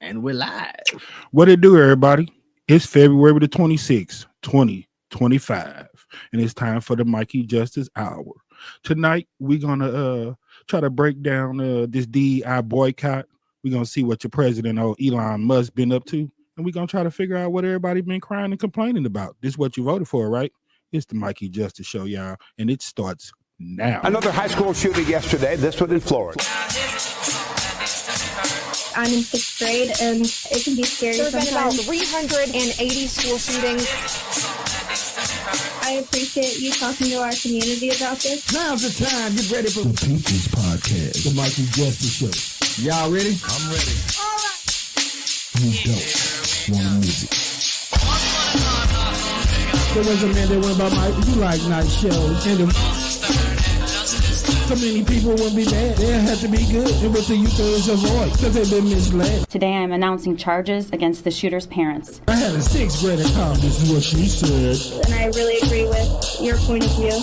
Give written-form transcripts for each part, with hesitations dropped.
And we're live. What it do, everybody? It's February the 26th, 2025. And it's time for the Mikey Justice Hour. Tonight, we're going to try to break down this DEI boycott. We're going to see what your president, Elon Musk, been up to. And we're going to try to figure out what everybody been crying and complaining about. This is what you voted for, right? It's the Mikey Justice Show, y'all. And it starts now. Another high school shooting yesterday, this one in Florida. I'm in 6th grade, and it can be scary sometimes. There have been about 380 school shootings. I appreciate you talking to our community about this. Now's the time. Get ready for the People's Podcast, the Mikey Justice Show. Y'all ready? I'm ready. All right. Who don't want music? There was a man that went by Mike. You like night shows. And so many people wouldn't be mad. They have to be good. And what the youth is avoid because they've been misled. Today I am announcing charges against the shooter's parents. I had a 6th grader call. This is what she said. And I really agree with your point of view.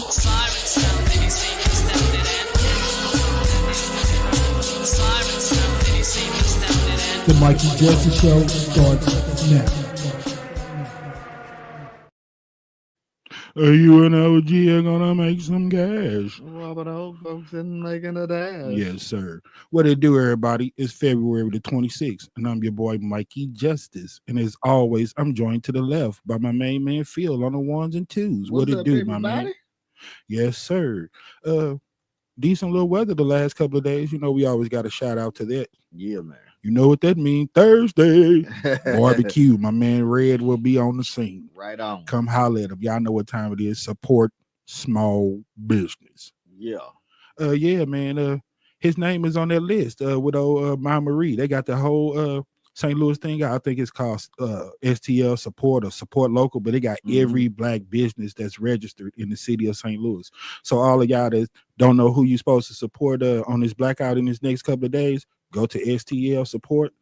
The Mikey Justice Show starts now. Are you and OG are gonna make some cash? Robbing old folks and making a dash. Yes, sir. What it do, everybody? It's February the 26th, and I'm your boy Mikey Justice. And as always, I'm joined to the left by my main man Phil on the ones and twos. What it do, my man? Yes, sir. Decent little weather the last couple of days. You know, we always got a shout out to that. Yeah, man. You know what that means? Thursday barbecue. My man Red will be on the scene. Right on. Come holler at him. Y'all know what time it is. Support small business. Yeah. Yeah, man. His name is on that list with old Ma Marie. They got the whole St. Louis thing. I think it's called STL Support or Support Local, but they got every black business that's registered in the city of St. Louis. So all of y'all that don't know who you're supposed to support on this blackout in this next couple of days, go to STL Support,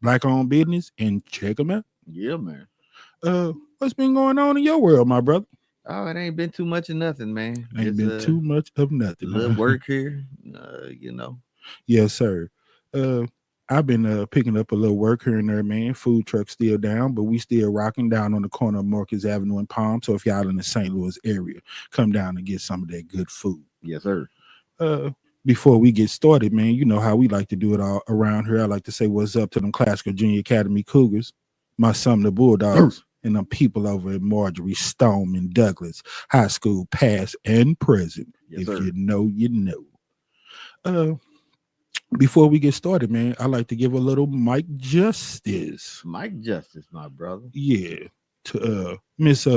black-owned business, and check them out. Yeah, man. What's been going on in your world, my brother? Oh, it ain't been too much of nothing, man. Ain't been too much of nothing. A little work here, you know. Yes, sir. I've been picking up a little work here and there, man. Food truck still down, but we still rocking down on the corner of Marcus Avenue and Palm. So if y'all in the St. Louis area, come down and get some of that good food. Yes, sir. Before we get started, man, you know how we like to do it all around here. I like to say what's up to them Classical Junior Academy Cougars, my son, the Bulldogs, and them people over at Marjorie, Stone, and Douglas High School, past and present. Yes, if sir. you know, you know. Before we get started, man, I like to give a little Mike Justice. Mike Justice, my brother. Yeah, to Miss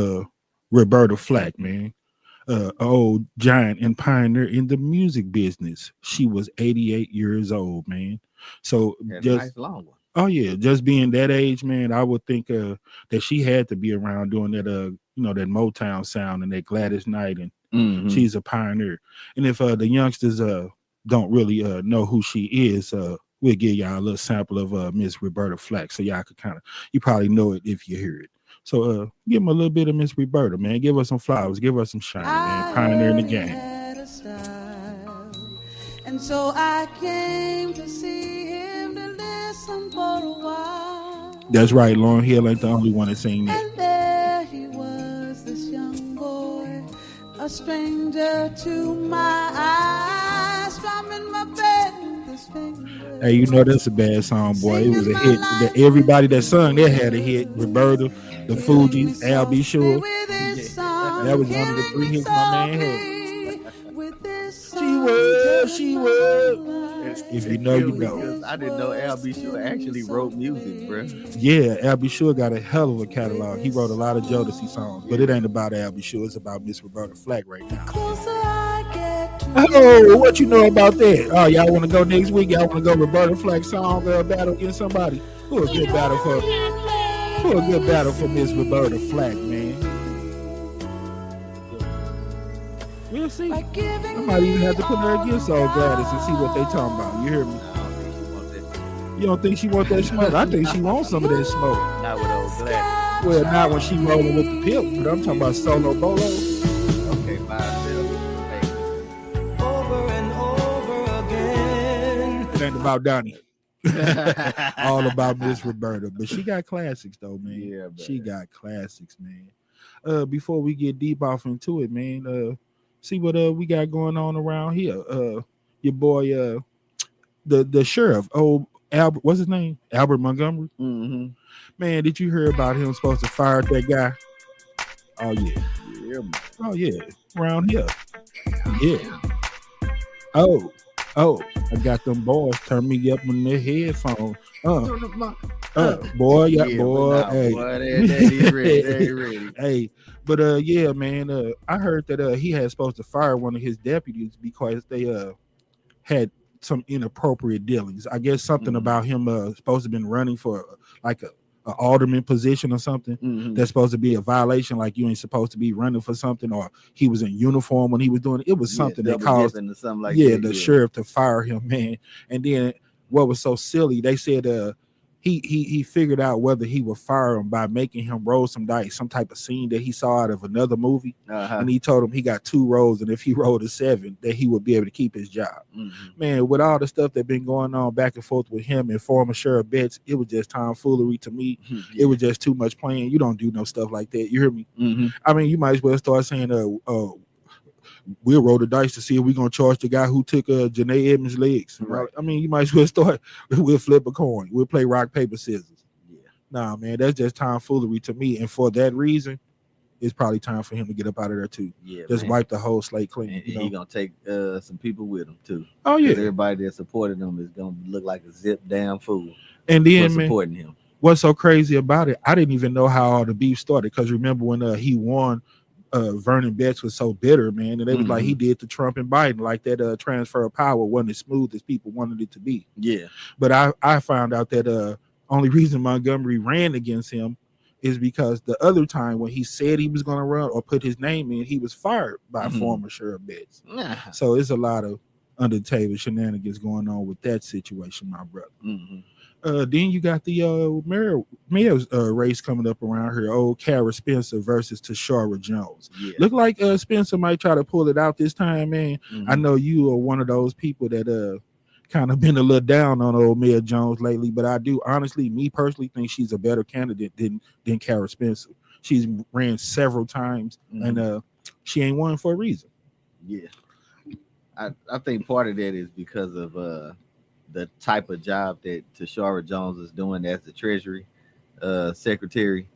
Roberta Flack, man. Old giant and pioneer in the music business. She was 88 years old, man. So just nice long one. Oh yeah, just being that age, man, I would think that she had to be around doing that you know, that Motown sound and that Gladys Knight, and she's a pioneer. And if the youngsters don't really know who she is, we'll give y'all a little sample of Miss Roberta Flack, so y'all could you probably know it if you hear it. So give them a little bit of Miss Roberta, man. Give us some flowers, give us some shine, man. Pioneer in the game. And so I came to see him to listen for a while. That's right, Lauryn Hill ain't the only one that sing that. And there he was, this young boy, a stranger to my eyes, strumming my bed with his fingers. Hey, you know that's a bad song, boy. It was a hit. Everybody that sung that had a hit. Roberta, the Fugees, Al B. Sure. That was one of the 3 hits my man had. She was. If you know, you know. I didn't know Al B. Sure actually wrote music, bro. Yeah, Al B. Sure got a hell of a catalog. He wrote a lot of Jodeci songs, but it ain't about Al B. Sure. It's about Miss Roberta Flack right now. Oh, what you know about that? Oh, y'all want to go next week? Y'all want to go Roberta Flack song battle against somebody? Who a good battle for Miss Roberta Flack, man? We'll see. I might even have to put her against old Gladys and see what they talking about. You hear me? You don't think she want that smoke? I think she wants some of that smoke. Not with old Gladys. Well, not when she rolling with the pimp, but I'm talking about solo bolo. Okay, bye, Bill. Hey. Over and over again. It ain't about Donnie. All about Miss Roberta. But she got classics though, man. Yeah, she got classics, man. Before we get deep off into it, man, see what we got going on around here. Your boy, the sheriff, Albert, what's his name? Albert Montgomery. Mm-hmm. Man, did you hear about him supposed to fire that guy? Oh yeah. Yeah, man. Oh yeah. Around here. Yeah. Oh, I got them boys turn me up on their headphones. Boy, yeah, boy. Nah, Hey. boy, they ready. Hey, but yeah, man. I heard that he had supposed to fire one of his deputies because they had some inappropriate dealings. I guess something about him supposed to have been running for like a alderman position or something. That's supposed to be a violation, like you ain't supposed to be running for something, or he was in uniform when he was doing it. It was something that caused the sheriff to fire him, man. And then what was so silly, they said he figured out whether he would fire him by making him roll some dice, some type of scene that he saw out of another movie. And he told him he got 2 rolls, and if he rolled a 7, that he would be able to keep his job. Man, with all the stuff that been going on back and forth with him and former Sheriff Betts, it was just tomfoolery to me. It was just too much playing. You don't do no stuff like that. You hear me? I mean, you might as well start saying, we'll roll the dice to see if we're gonna charge the guy who took Janae Edmonds' legs. Right. I mean, you might as well start. We'll flip a coin. We'll play rock, paper, scissors. Yeah. Nah, man, that's just tomfoolery to me. And for that reason, it's probably time for him to get up out of there too. Yeah, just wipe the whole slate clean. And he gonna take some people with him too. Oh yeah. Everybody that supported him is gonna look like a zip damn fool. And then supporting him. What's so crazy about it? I didn't even know how all the beef started, because remember when he won. Vernon Betts was so bitter, man, and it was like he did to Trump and Biden, like that transfer of power wasn't as smooth as people wanted it to be. Yeah, but I found out that only reason Montgomery ran against him is because the other time when he said he was going to run or put his name in, he was fired by former Sheriff Betts. So it's a lot of under the table shenanigans going on with that situation, my brother. Then you got the mayor's race coming up around here. Old Kara Spencer versus Tashara Jones. Yeah. Look like Spencer might try to pull it out this time, man. I know you are one of those people that kind of been a little down on old Mayor Jones lately, but I do honestly, me personally, think she's a better candidate than Kara Spencer. She's ran several times, and she ain't won for a reason. Yeah, I think part of that is because of the type of job that Tashara Jones is doing as the Treasury Secretary.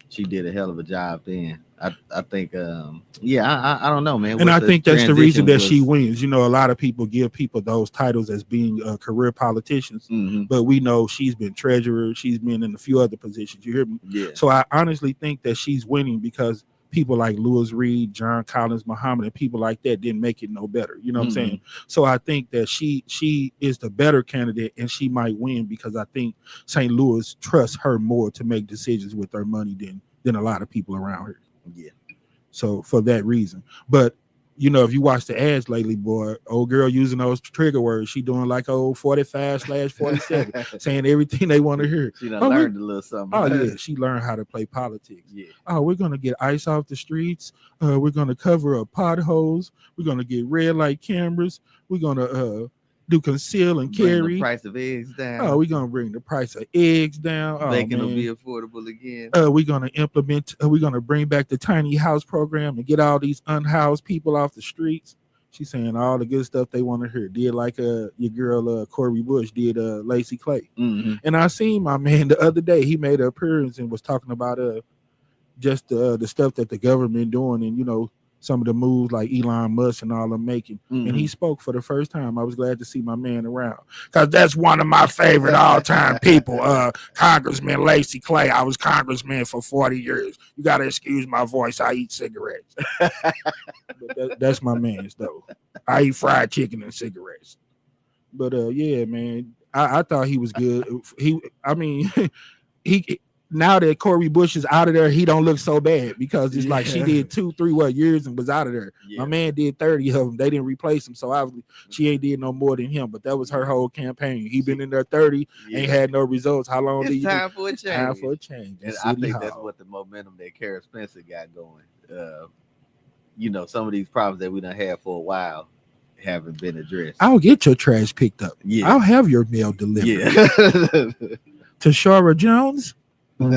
She did a hell of a job then. I think, I don't know, man. And I think that's the reason that she wins. You know, a lot of people give people those titles as being career politicians, but we know she's been treasurer. She's been in a few other positions. You hear me? Yeah. So I honestly think that she's winning because people like Louis Reed, John Collins, Muhammad, and people like that didn't make it no better. You know what I'm saying? So I think that she is the better candidate, and she might win because I think St. Louis trusts her more to make decisions with her money than a lot of people around her. Yeah. So for that reason. But you know, if you watch the ads lately, boy, old girl using those trigger words, she doing like old 45/47, saying everything they want to hear. She done learned a little something. Oh yeah, she learned how to play politics. Yeah. Oh, we're gonna get ice off the streets. We're gonna cover up potholes. We're gonna get red light cameras. We're gonna do conceal and carry. Bring the price of eggs down. Oh, we're gonna bring the price of eggs down. Bacon will be affordable again. We're gonna implement. We're gonna bring back the tiny house program and get all these unhoused people off the streets. She's saying all the good stuff they want to hear. Did like your girl Corey Bush did Lacey Clay. And I seen my man the other day. He made an appearance and was talking about just the stuff that the government doing, and you know, some of the moves like Elon Musk and all them making. And he spoke for the first time. I was glad to see my man around, because that's one of my favorite all-time people, Congressman Lacey Clay. I was congressman for 40 years. You got to excuse my voice. I eat cigarettes. But that's my man's, though. I eat fried chicken and cigarettes. But, yeah, man, I thought he was good. Now that Corey Bush is out of there, he don't look so bad, because it's like she did 2-3 years and was out of there. Yeah. My man did 30 of them. They didn't replace him, so obviously she ain't did no more than him. But that was her whole campaign. He been in there 30, ain't had no results. How long did you? Time for a change. Time for a change. And I think that's what the momentum that Kara Spencer got going. You know, some of these problems that we done had for a while haven't been addressed. I'll get your trash picked up. Yeah. I'll have your mail delivered. Yeah. To Shara Jones. Yeah,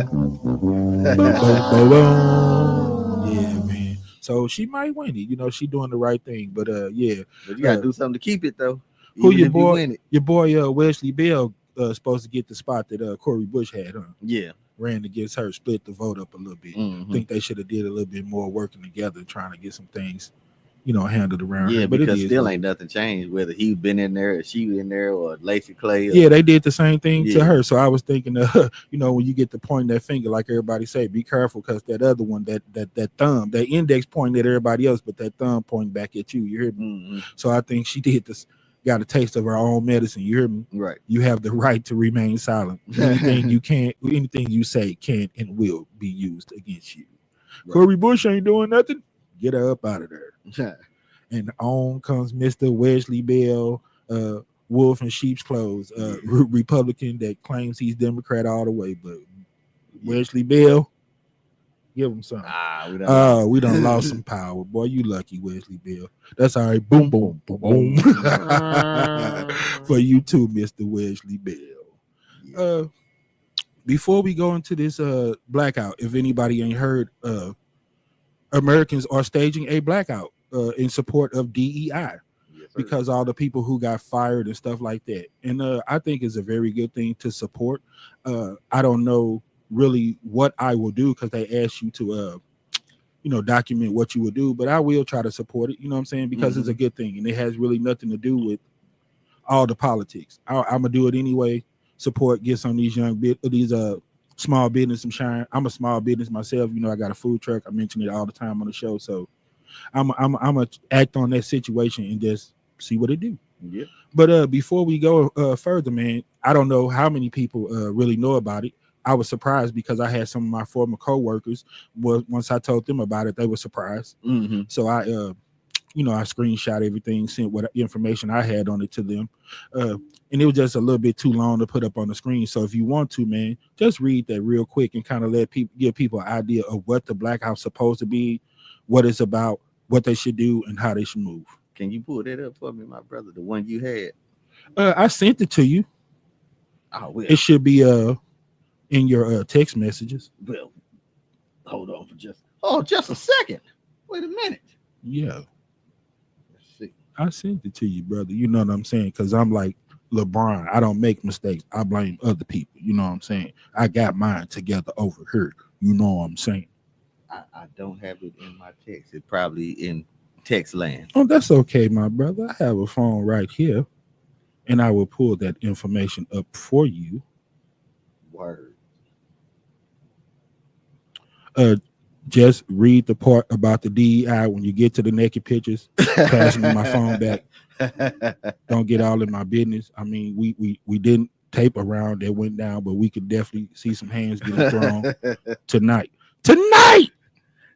man. So she might win it. You know, she doing the right thing. But yeah. But you gotta do something to keep it though. Who Even your if boy? You win it. Your boy Wesley Bell supposed to get the spot that Corey Bush had, huh? Yeah. Ran against her, split the vote up a little bit. Mm-hmm. I think they should have did a little bit more working together, trying to get some things, you know, handled around. Yeah, her. But because it is, still ain't nothing changed, whether he been in there or she in there or Lacey Clay. Or, yeah, they did the same thing Yeah. to her. So I was thinking, you know, when you get to point that finger, like everybody say, be careful, because that other one, that thumb, that index pointing at everybody else, but that thumb pointing back at you. You hear me? Mm-hmm. So I think she did this. Got a taste of her own medicine. You hear me? Right. You have the right to remain silent. Anything you say can and will be used against you. Right. Corey Bush ain't doing nothing. Get her up out of there. And on comes Mr. Wesley Bell, wolf in sheep's clothes, Republican that claims he's Democrat all the way. But Wesley Bell, give him something. We done lost some power. Boy, you lucky, Wesley Bell. That's all right. Boom, boom, boom, boom. For you too, Mr. Wesley Bell. Before we go into this blackout, if anybody ain't heard, Americans are staging a blackout in support of DEI. Yes, because all the people who got fired and stuff like that. And I think it's a very good thing to support. I don't know really what I will do, because they ask you to you know, document what you would do, but I will try to support it, you know what I'm saying, because it's a good thing, and it has really nothing to do with all the politics. I'm gonna do it anyway. Support, get some of these small business some shine. I'm a small business myself, you know. I got a food truck. I mention it all the time on the show, so I'm gonna act on that situation and just see what it do. Yeah. But before we go further, man, I don't know how many people really know about it. I was surprised because I had some of my former co-workers. Once I told them about it, they were surprised. Mm-hmm. So I, you know, I screenshot everything, sent what information I had on it to them, and it was just a little bit too long to put up on the screen. So if you want to, man, just read that real quick and kind of give people an idea of what the blackout's supposed to be, what it's about, what they should do, and how they should move. Can you pull that up for me, my brother? The one you had. I sent it to you. Oh, well. It should be in your text messages. Well, hold on for just a second. Wait a minute. Yeah. Let's see. I sent it to you, brother. You know what I'm saying? Because I'm like LeBron. I don't make mistakes. I blame other people. You know what I'm saying? I got mine together over here. You know what I'm saying? I don't have it in my text. It's probably in text land. Oh, that's okay, my brother. I have a phone right here, and I will pull that information up for you. Word. Just read the part about the DEI when you get to the naked pictures. Pass me my phone back. Don't get all in my business. I mean, we didn't tape around that went down, but we could definitely see some hands getting thrown tonight. Tonight,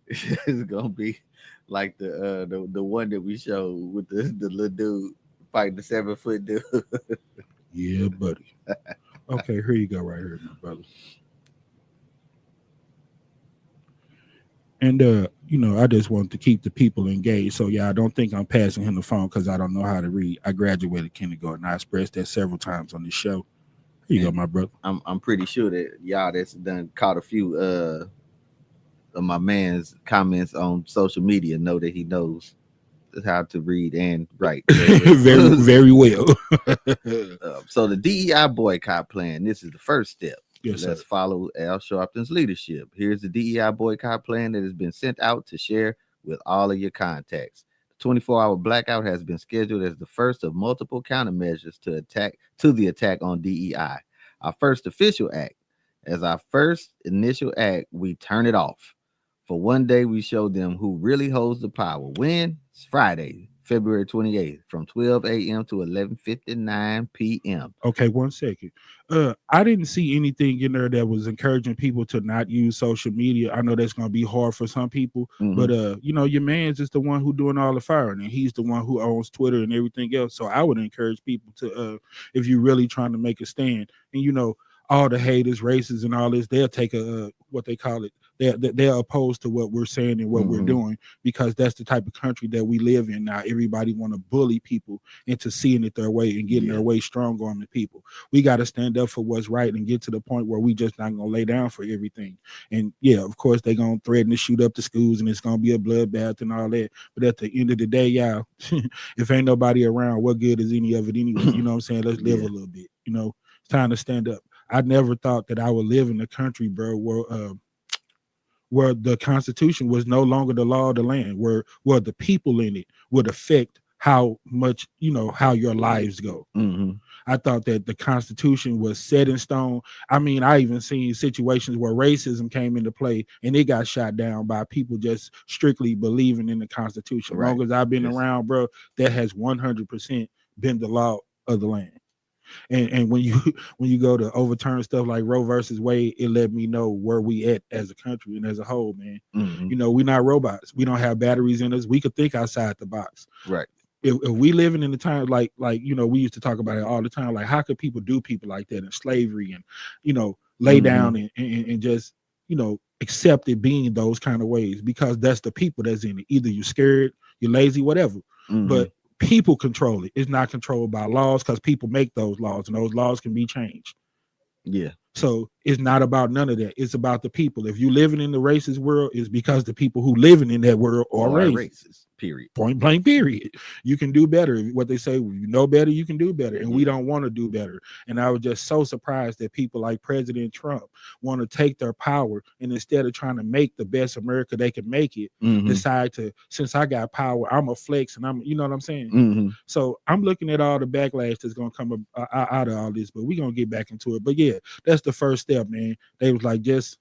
it's gonna be like the one that we showed with the little dude fighting the 7-foot dude. Yeah, buddy. Okay, here you go, right here, my brother. And you know, I just want to keep the people engaged. So yeah, I don't think I'm passing him the phone because I don't know how to read. I graduated kindergarten. I expressed that several times on the show. Here you go, my brother. I'm pretty sure that y'all that's done caught a few of my man's comments on social media know that he knows how to read and write very, very well. So the DEI boycott plan, this is the first step. Yes, let's sir. follow Al Sharpton's leadership. Here's the DEI boycott plan that has been sent out to share with all of your contacts. The 24-hour blackout has been scheduled as the first of multiple countermeasures to the attack on DEI. Our first official act. As our first initial act, we turn it off. For one day, we show them who really holds the power. When? It's Friday, February 28th, from 12 a.m. to 11:59 p.m. Okay, 1 second. I didn't see anything in there that was encouraging people to not use social media. I know that's going to be hard for some people, but you know, your man's is the one who doing all the firing, and he's the one who owns Twitter and everything else. So I would encourage people to, if you're really trying to make a stand, and you know, all the haters, racists, and all this, they'll take what they call it, they're opposed to what we're saying and what we're doing, because that's the type of country that we live in now. Everybody want to bully people into seeing it their way and getting their way strong on the people. We got to stand up for what's right and get to the point where we just not gonna lay down for everything. And yeah, of course they're gonna threaten to shoot up the schools and it's gonna be a bloodbath and all that. But at the end of the day, y'all, if ain't nobody around, what good is any of it anyway? You know what I'm saying? Let's live a little bit. You know, it's time to stand up. I never thought that I would live in a country, bro, where the Constitution was no longer the law of the land, where the people in it would affect how much, you know, how your lives go. I thought that the Constitution was set in stone. I mean, I even seen situations where racism came into play and it got shot down by people just strictly believing in the Constitution. As long as I've been around, bro, that has 100% been the law of the land. And when you go to overturn stuff like Roe versus Wade, it let me know where we at as a country and as a whole, man. You know, we're not robots. We don't have batteries in us. We could think outside the box. Right. If we living in the time like you know, we used to talk about it all the time. Like, how could people do people like that in slavery and, you know, lay down and just, you know, accept it being those kind of ways? Because that's the people that's in it. Either you're scared, you're lazy, whatever. But people control it. It's not controlled by laws, because people make those laws and those laws can be changed. Yeah. So it's not about none of that. It's about the people. If you living in the racist world, it's because the people who living in that world are racist. Period. Point blank, period. You can do better. What they say, you know better, you can do better. And we don't want to do better. And I was just so surprised that people like President Trump want to take their power and instead of trying to make the best America they can make it, decide to, since I got power, I'm a flex and I'm, you know what I'm saying? So I'm looking at all the backlash that's going to come out of all this, but we're going to get back into it. But yeah, that's the first step, man. They was like, just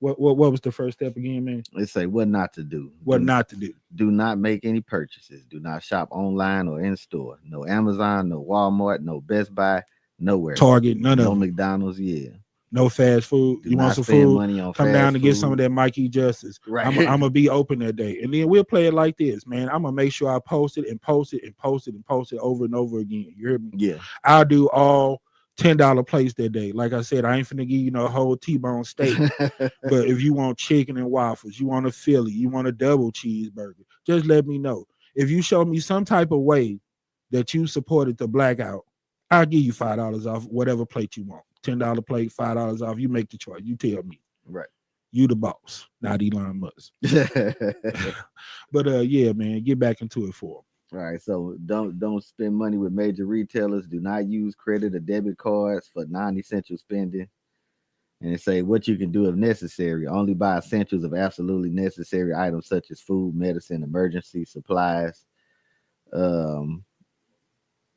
what was the first step again, man? They say what not to do. What not to do. Do not make any purchases. Do not shop online or in store. No Amazon, no Walmart, no Best Buy, nowhere. Target, none of them. No McDonald's, no fast food. You want some food? Money on come down and get some of that Mikey Justice. Right. I'm gonna be open that day, and then we'll play it like this, man. I'm gonna make sure I post it and post it and post it and post it over and over again. You hear me? Yeah. I'll do all $10 plates that day. Like I said, I ain't finna give you no whole T-bone steak. But if you want chicken and waffles, you want a Philly, you want a double cheeseburger, just let me know. If you show me some type of way that you supported the blackout, I'll give you $5 off whatever plate you want. $10 plate, $5 off. You make the choice. You tell me. Right. You the boss, not Elon Musk. But yeah, man, get back into it for him. All right, so don't spend money with major retailers. Do not use credit or debit cards for non-essential spending. And it say what you can do if necessary. Only buy essentials of absolutely necessary items such as food, medicine, emergency supplies. And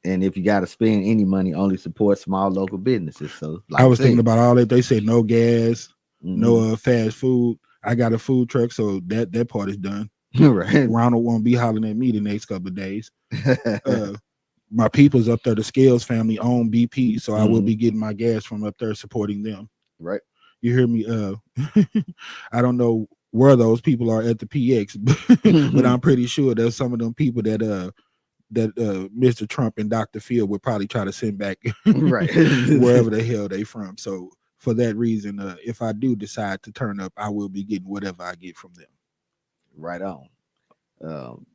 if you got to spend any money, only support small local businesses. So like I was thinking about all that. They say no gas, no fast food. I got a food truck, so that part is done. Right. Ronald won't be hollering at me the next couple of days. My people's up there, the Scales family own BP, so I will be getting my gas from up there, supporting them. Right. You hear me? I don't know where those people are at the PX, but I'm pretty sure there's some of them people that Mr. Trump and Dr. Phil would probably try to send back right wherever the hell they from. So for that reason, if I do decide to turn up, I will be getting whatever I get from them. Right on.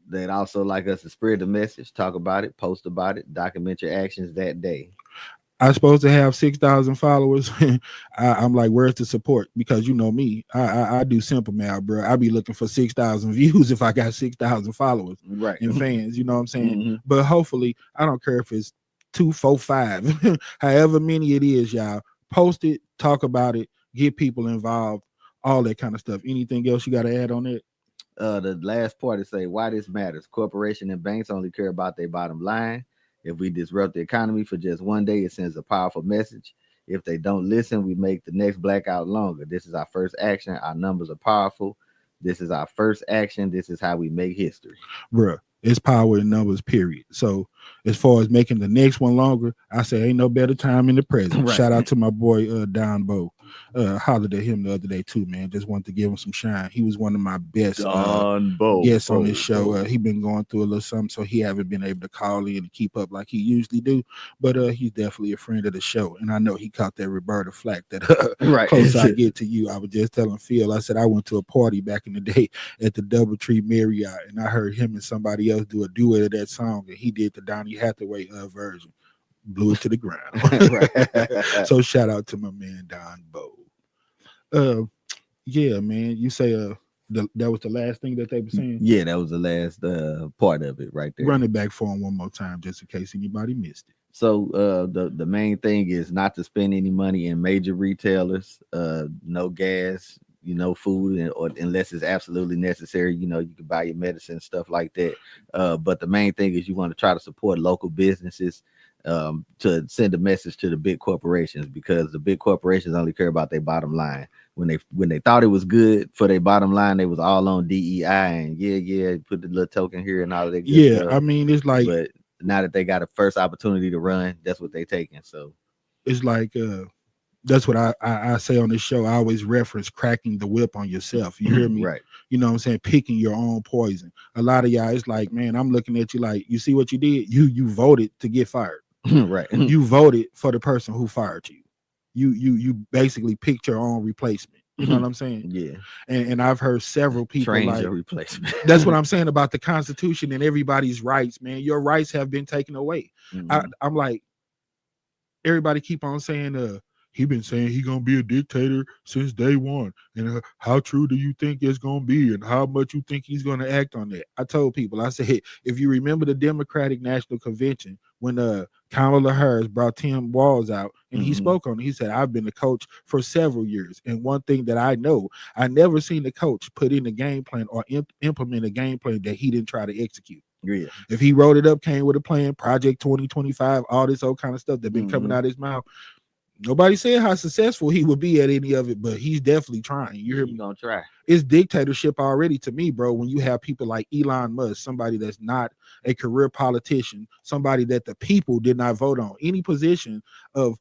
They'd also like us to spread the message, talk about it, post about it, document your actions that day. I'm supposed to have 6,000 followers. I'm like, where's the support? Because you know me, I do simple math, bro. I be looking for 6,000 views if I got 6,000 followers, right, and fans. You know what I'm saying? But hopefully, I don't care if it's 2, 4, 5, however many it is, y'all. Post it, talk about it, get people involved, all that kind of stuff. Anything else you got to add on it? The last part is say why this matters. Corporations and banks only care about their bottom line. If we disrupt the economy for just one day, it sends a powerful message. If they don't listen, we make the next blackout longer. This is our first action. Our numbers are powerful. This is our first action. This is how we make history. Bruh, it's power in numbers, period. So as far as making the next one longer, I say ain't no better time in the present. Right. Shout out to my boy Don Bo. Hollered at him the other day too, man. Just wanted to give him some shine. He was one of my best guests on this show. He been going through a little something, so he haven't been able to call in and keep up like he usually do. But he's definitely a friend of the show, and I know he caught that Roberta flack that right. close I get to you. I was just telling Phil, I said I went to a party back in the day at the Doubletree Marriott, and I heard him and somebody else do a duet of that song, and he did the Donny Hathaway version. Blew it to the ground. So shout out to my man Don Bo. Yeah, man. You say that was the last thing that they were saying? Yeah, that was the last part of it right there. Run it back for him one more time just in case anybody missed it. So the main thing is not to spend any money in major retailers, no gas, food, or unless it's absolutely necessary. You can buy your medicine, stuff like that. But the main thing is you want to try to support local businesses, to send a message to the big corporations, because the big corporations only care about their bottom line. When they thought it was good for their bottom line, they was all on DEI and put the little token here and all of that good stuff. I mean, it's like, but now that they got a first opportunity to run, that's what they taking. So it's like that's what I say on this show. I always reference cracking the whip on yourself. You hear me? Right. You know what I'm saying? Picking your own poison. A lot of y'all, it's like, man, I'm looking at you like, you see what you did? You voted to get fired. Right. You voted for the person who fired you. You basically picked your own replacement. You know what I'm saying? Yeah. And I've heard several people train like your replacement. That's what I'm saying about the Constitution and everybody's rights, man. Your rights have been taken away. I'm like, everybody keep on saying he been saying he gonna be a dictator since day one, and how true do you think it's gonna be, and how much you think he's gonna act on that? I told people, I said, if you remember the Democratic National Convention when Kamala Harris brought Tim Walz out and he spoke on it, he said, I've been a coach for several years, and one thing that I know, I never seen a coach put in a game plan or implement a game plan that he didn't try to execute. Yeah. If he wrote it up, came with a plan, Project 2025, all this old kind of stuff that been coming out of his mouth. Nobody said how successful he would be at any of it, but he's definitely trying. You hear me? He's gonna try. It's dictatorship already to me, bro. When you have people like Elon Musk, somebody that's not a career politician, somebody that the people did not vote on, any position of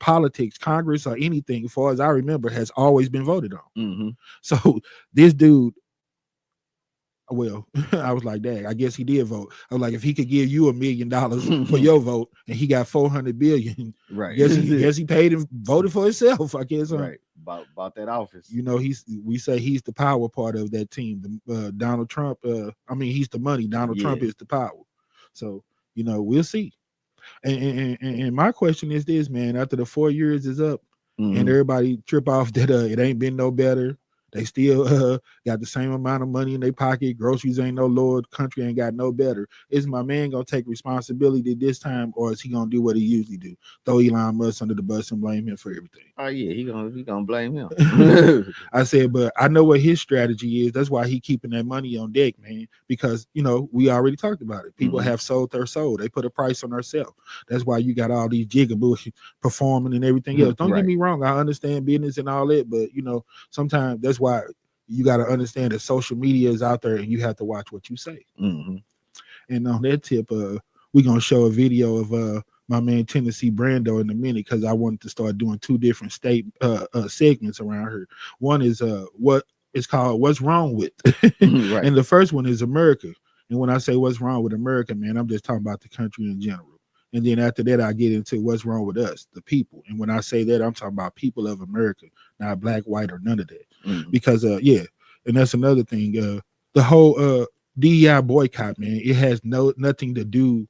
politics, Congress, or anything, as far as I remember, has always been voted on. So this dude, well, I was like, dang, I guess he did vote. I was like, if he could give you $1 million for your vote and he got 400 billion, right? Guess he paid and voted for himself. I guess, right? About that office. We say he's the power part of that team. Donald Trump. He's the money. Donald Trump is the power. So we'll see. And my question is this, man: after the 4 years is up, and everybody trip off that it ain't been no better. They still got the same amount of money in their pocket. Groceries ain't no lower. Country ain't got no better. Is my man gonna take responsibility this time, or is he gonna do what he usually do? Throw Elon Musk under the bus and blame him for everything? Oh yeah, he gonna blame him. I said, but I know what his strategy is. That's why he keeping that money on deck, man. Because we already talked about it. People have sold their soul. They put a price on themselves. That's why you got all these jigaboo performing and everything else. Don't get me wrong. I understand business and all that, but sometimes that's why you got to understand that social media is out there and you have to watch what you say. And on that tip, we're going to show a video of my man Tennessee Brando in a minute, because I wanted to start doing 2 different state segments around here. One is what it's called What's Wrong With? Right. And the first one is America. And when I say what's wrong with America, man, I'm just talking about the country in general. And then after that, I get into what's wrong with us, the people. And when I say that, I'm talking about people of America, not black, white, or none of that. Because, and that's another thing. The whole DEI boycott, man, it has nothing to do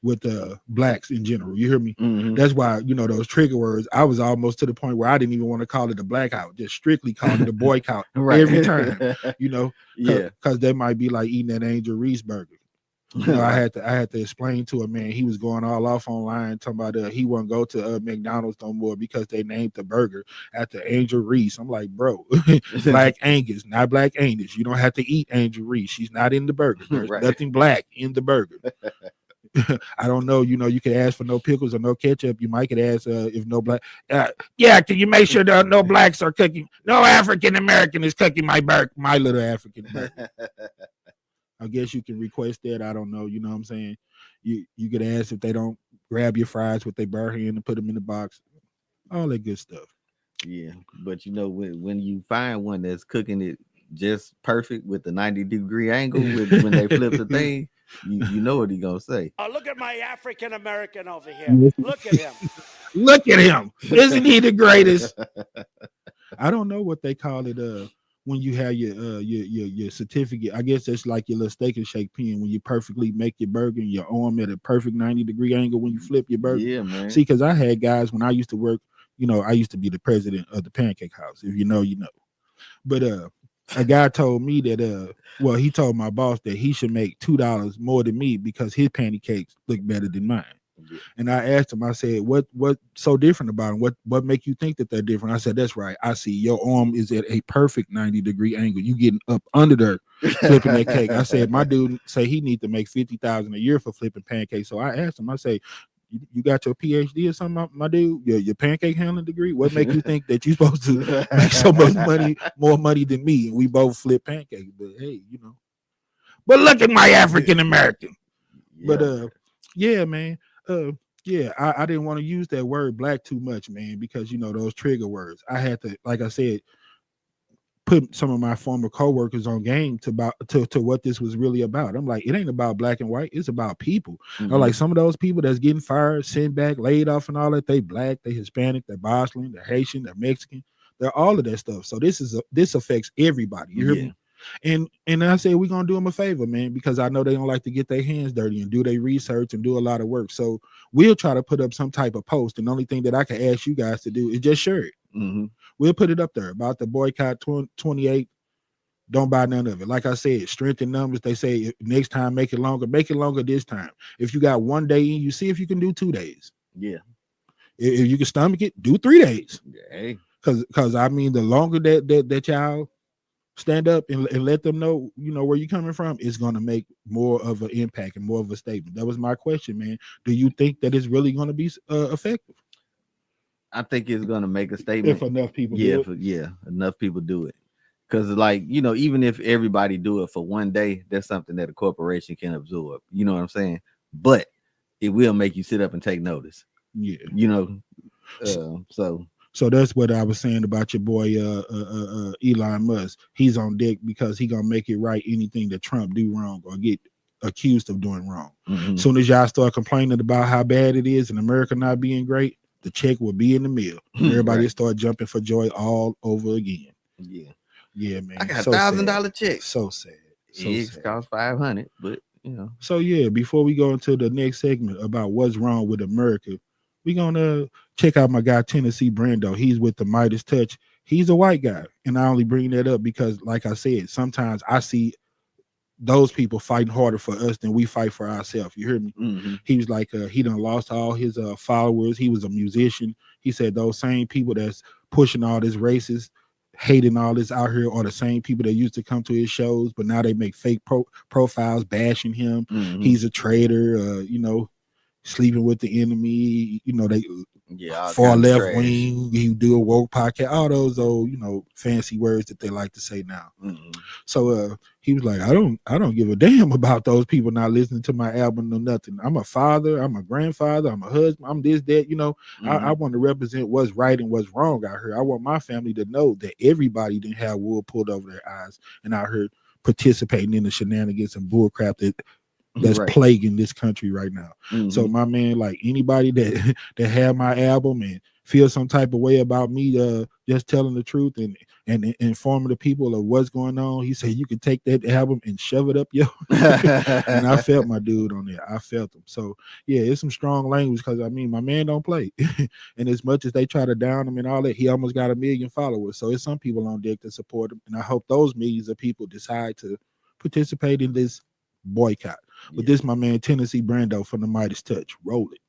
with blacks in general. You hear me? That's why, those trigger words, I was almost to the point where I didn't even want to call it a blackout, just strictly call it a boycott every time, because they might be like eating that Angel Reese burger. I had to explain to a man. He was going all off online talking about he wouldn't go to McDonald's no more because they named the burger after Angel Reese. I'm like, bro, Black Angus, not Black Angus. You don't have to eat Angel Reese. She's not in the burger. There's nothing black in the burger. I don't know. You could ask for no pickles or no ketchup. You might could ask if no black. Can you make sure that no blacks are cooking? No African American is cooking my little African burger. I guess you can request that. I don't know. You know what I'm saying? You get asked if they don't grab your fries with their bare hand and put them in the box. All that good stuff. Yeah, but you know when you find one that's cooking it just perfect with the 90-degree angle when they flip the thing, you know what he gonna say. Look at my African American over here. Look at him. Look at him. Isn't he the greatest? I don't know what they call it. When you have your certificate, I guess that's like your little steak and shake pen when you perfectly make your burger and your arm at a perfect 90-degree angle when you flip your burger. Yeah, man. See, because I had guys when I used to work. You know, I used to be the president of the Pancake House. If you know, you know. But a guy told me that well, he told my boss that he should make $2 more than me because his pancakes look better than mine. Yeah. And I asked him, I said, what so different about them? What make you think that they're different? I said, that's right. I see your arm is at a perfect 90-degree angle. You getting up under there flipping that cake. I said, my dude say he need to make $50,000 a year for flipping pancakes. So I asked him, I say, you got your PhD or something, my dude? Your pancake handling degree? What make you think that you're supposed to make so much money, more money than me? And we both flip pancakes. But hey, you know. But look at my African American. Yeah. But yeah, man. Yeah, I didn't want to use that word black too much, man, because you know those trigger words. I had to, like I said, put some of my former coworkers on game to what this was really about. I'm like, it ain't about black and white, it's about people. I'm like, some of those people that's getting fired, sent back, laid off and all that, they black, they Hispanic, they're Bosnian, they're Haitian, they're Mexican, they're all of that stuff. So this affects everybody. You hear me? And I said we're gonna do them a favor, man, because I know they don't like to get their hands dirty and do their research and do a lot of work. So we'll try to put up some type of post. And the only thing that I can ask you guys to do is just share it. We'll put it up there about the boycott 28. Don't buy none of it. Like I said, strength in numbers. They say next time make it longer this time. If you got 1 day in, you see if you can do 2 days. Yeah. If you can stomach it, do 3 days. Yeah. Because I mean, the longer that y'all stand up and let them know, you know, where you're coming from, it's going to make more of an impact and more of a statement. That was my question, man. Do you think that it's really going to be effective? I think it's going to make a statement if enough people do it. Enough people do it. Because, like, you know, even if everybody do it for 1 day, that's something that a corporation can absorb. You know what I'm saying? But it will make you sit up and take notice. Yeah. You know, So that's what I was saying about your boy Elon Musk. He's on deck because he gonna make it right anything that Trump do wrong or get accused of doing wrong. As soon as y'all start complaining about how bad it is and America not being great, the check will be in the mail. Everybody right. Start jumping for joy all over again. Yeah, man. I got $1,000 check. So sad. It costs $500, but you know. So yeah, before we go into the next segment about what's wrong with America, we're gonna check out my guy Tennessee Brando. He's with the Midas Touch. He's a white guy, and I only bring that up because, like I said, sometimes I see those people fighting harder for us than we fight for ourselves. You hear me? He was like, he done lost all his followers. He was a musician. He said those same people that's pushing all this racist, hating all this out here are the same people that used to come to his shows, but now they make fake profiles bashing him. He's a traitor, you know, sleeping with the enemy, you know, they far left wing, he do a woke podcast, all those old, you know, fancy words that they like to say now. So he was like, I don't give a damn about those people not listening to my album or nothing. I'm a father, I'm a grandfather, I'm a husband, I'm this, that, you know. I want to represent what's right and what's wrong out here. I want my family to know that everybody didn't have wool pulled over their eyes and out here participating in the shenanigans and bullcrap that's right. Plaguing this country right now. So my man, like anybody that had my album and feel some type of way about me just telling the truth and informing the people of what's going on, he said you can take that album and shove it up yo. And I felt my dude on there. I felt him. So yeah, it's some strong language because I mean my man don't play. And as much as they try to down him and all that, he almost got 1 million followers. So it's some people on deck to support him. And I hope those millions of people decide to participate in this boycott. But this my man Tennessee Brando from the Midas Touch. Roll it.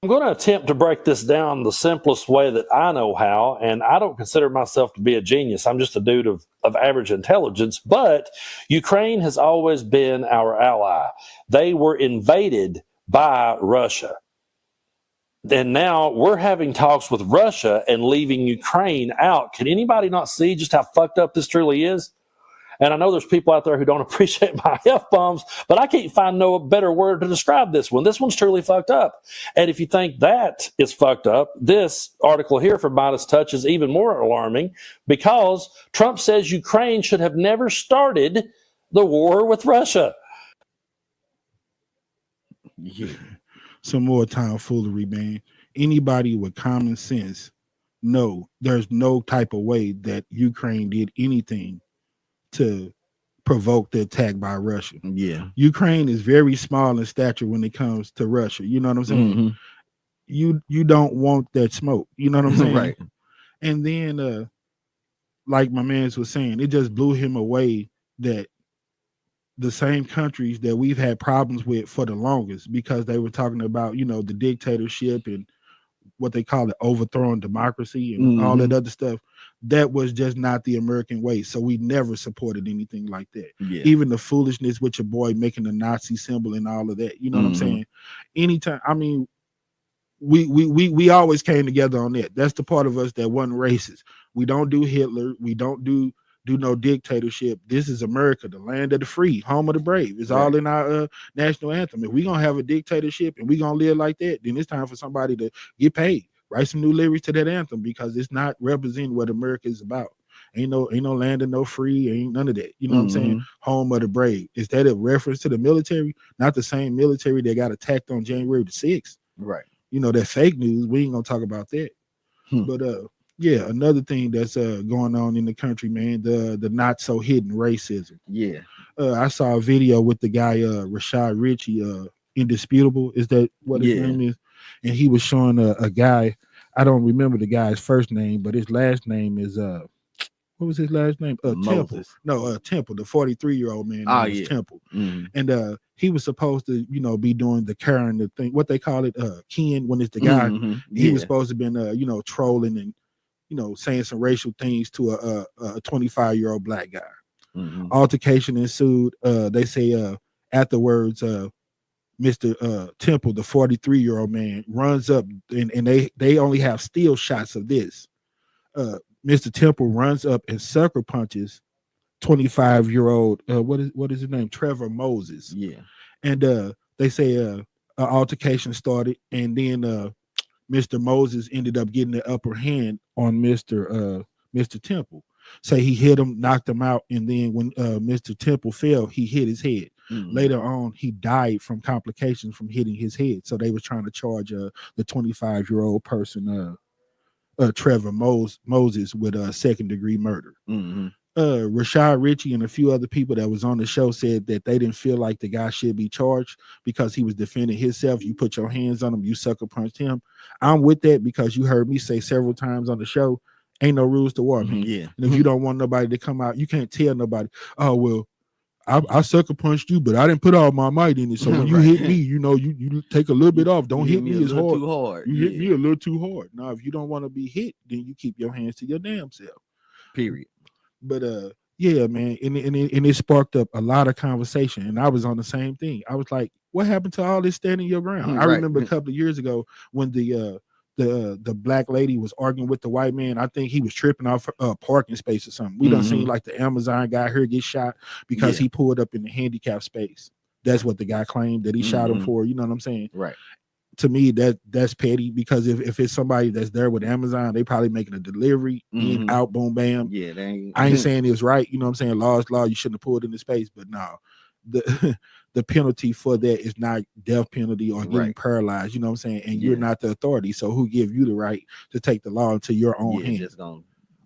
I'm going to attempt to break this down the simplest way that I know how, and I don't consider myself to be a genius. I'm just a dude of average intelligence, but Ukraine has always been our ally. They were invaded by Russia. And now we're having talks with Russia and leaving Ukraine out. Can anybody not see just how fucked up this truly is? And I know there's people out there who don't appreciate my F-bombs, but I can't find no better word to describe this one. This one's truly fucked up. And if you think that is fucked up, this article here from Midas Touch is even more alarming, because Trump says Ukraine should have never started the war with Russia. Yeah. Some more tomfoolery, man. Anybody with common sense know there's no type of way that Ukraine did anything to provoke the attack by Russia. Yeah. Ukraine is very small in stature when it comes to Russia. You know what I'm saying? You don't want that smoke. You know what I'm saying? Right. And then like my man was saying, it just blew him away that the same countries that we've had problems with for the longest, because they were talking about, the dictatorship and what they call it, overthrowing democracy and all that other stuff. That was just not the American way. So we never supported anything like that. Yeah. Even the foolishness with your boy making the Nazi symbol and all of that. You know what I'm saying? Anytime, I mean, we always came together on that. That's the part of us that wasn't racist. We don't do Hitler. We don't do no dictatorship. This is America, the land of the free, home of the brave. It's all in our national anthem. If we're gonna have a dictatorship and we're gonna live like that, then it's time for somebody to get paid. Write some new lyrics to that anthem, because it's not representing what America is about. Ain't no land of no free, ain't none of that. You know what I'm saying? Home of the brave. Is that a reference to the military? Not the same military that got attacked on January the 6th. Right. That fake news. We ain't gonna talk about that. But yeah, another thing that's going on in the country, man, the not so hidden racism. Yeah. I saw a video with the guy Rashad Ritchie, Indisputable, is that what his name is? And he was showing a guy, I don't remember the guy's first name, but his last name is what was his last name? Temple. No, Temple, the 43-year-old man. Temple. And he was supposed to, be doing the Karen, the thing, what they call it, Ken, when it's the guy. He was supposed to have been trolling and saying some racial things to a 25-year-old black guy. Altercation ensued. They say afterwards, Mr. Temple, the 43-year-old man, runs up, and they only have still shots of this. Mr. Temple runs up and sucker punches 25-year-old, what is his name? Trevor Moses. Yeah. And they say an altercation started, and then Mr. Moses ended up getting the upper hand on Mr. Temple. Say he hit him, knocked him out, and then when Mr. Temple fell, he hit his head. Later on, he died from complications from hitting his head. So they were trying to charge the 25-year-old person, Trevor Moses, with second-degree murder. Rashad Ritchie and a few other people that was on the show said that they didn't feel like the guy should be charged because he was defending himself. You put your hands on him, you sucker punched him. I'm with that, because you heard me say several times on the show, ain't no rules to war, man. Yeah. And if you don't want nobody to come out, you can't tell nobody, oh, well, I sucker punched you, but I didn't put all my might in it. So when you hit me, you take a little bit off. Don't hit me as hard. Too hard. You hit me a little too hard. Now, if you don't want to be hit, then you keep your hands to your damn self. Period. But yeah, man, and it sparked up a lot of conversation, and I was on the same thing. I was like, what happened to all this standing your ground? I remember a couple of years ago when the black lady was arguing with the white man. I think he was tripping off a parking space or something. We done seen like the Amazon guy here get shot because he pulled up in the handicap space. That's what the guy claimed that he shot him for. You know what I'm saying? Right. To me, that's petty, because if it's somebody that's there with Amazon, they probably making a delivery, in, out, boom, bam. Yeah, I ain't saying it was right. You know what I'm saying? Law is law. You shouldn't have pulled in the space. But no, the penalty for that is not death penalty or getting paralyzed. You know what I'm saying? And you're not the authority. So who give you the right to take the law into your own hands? Just gonna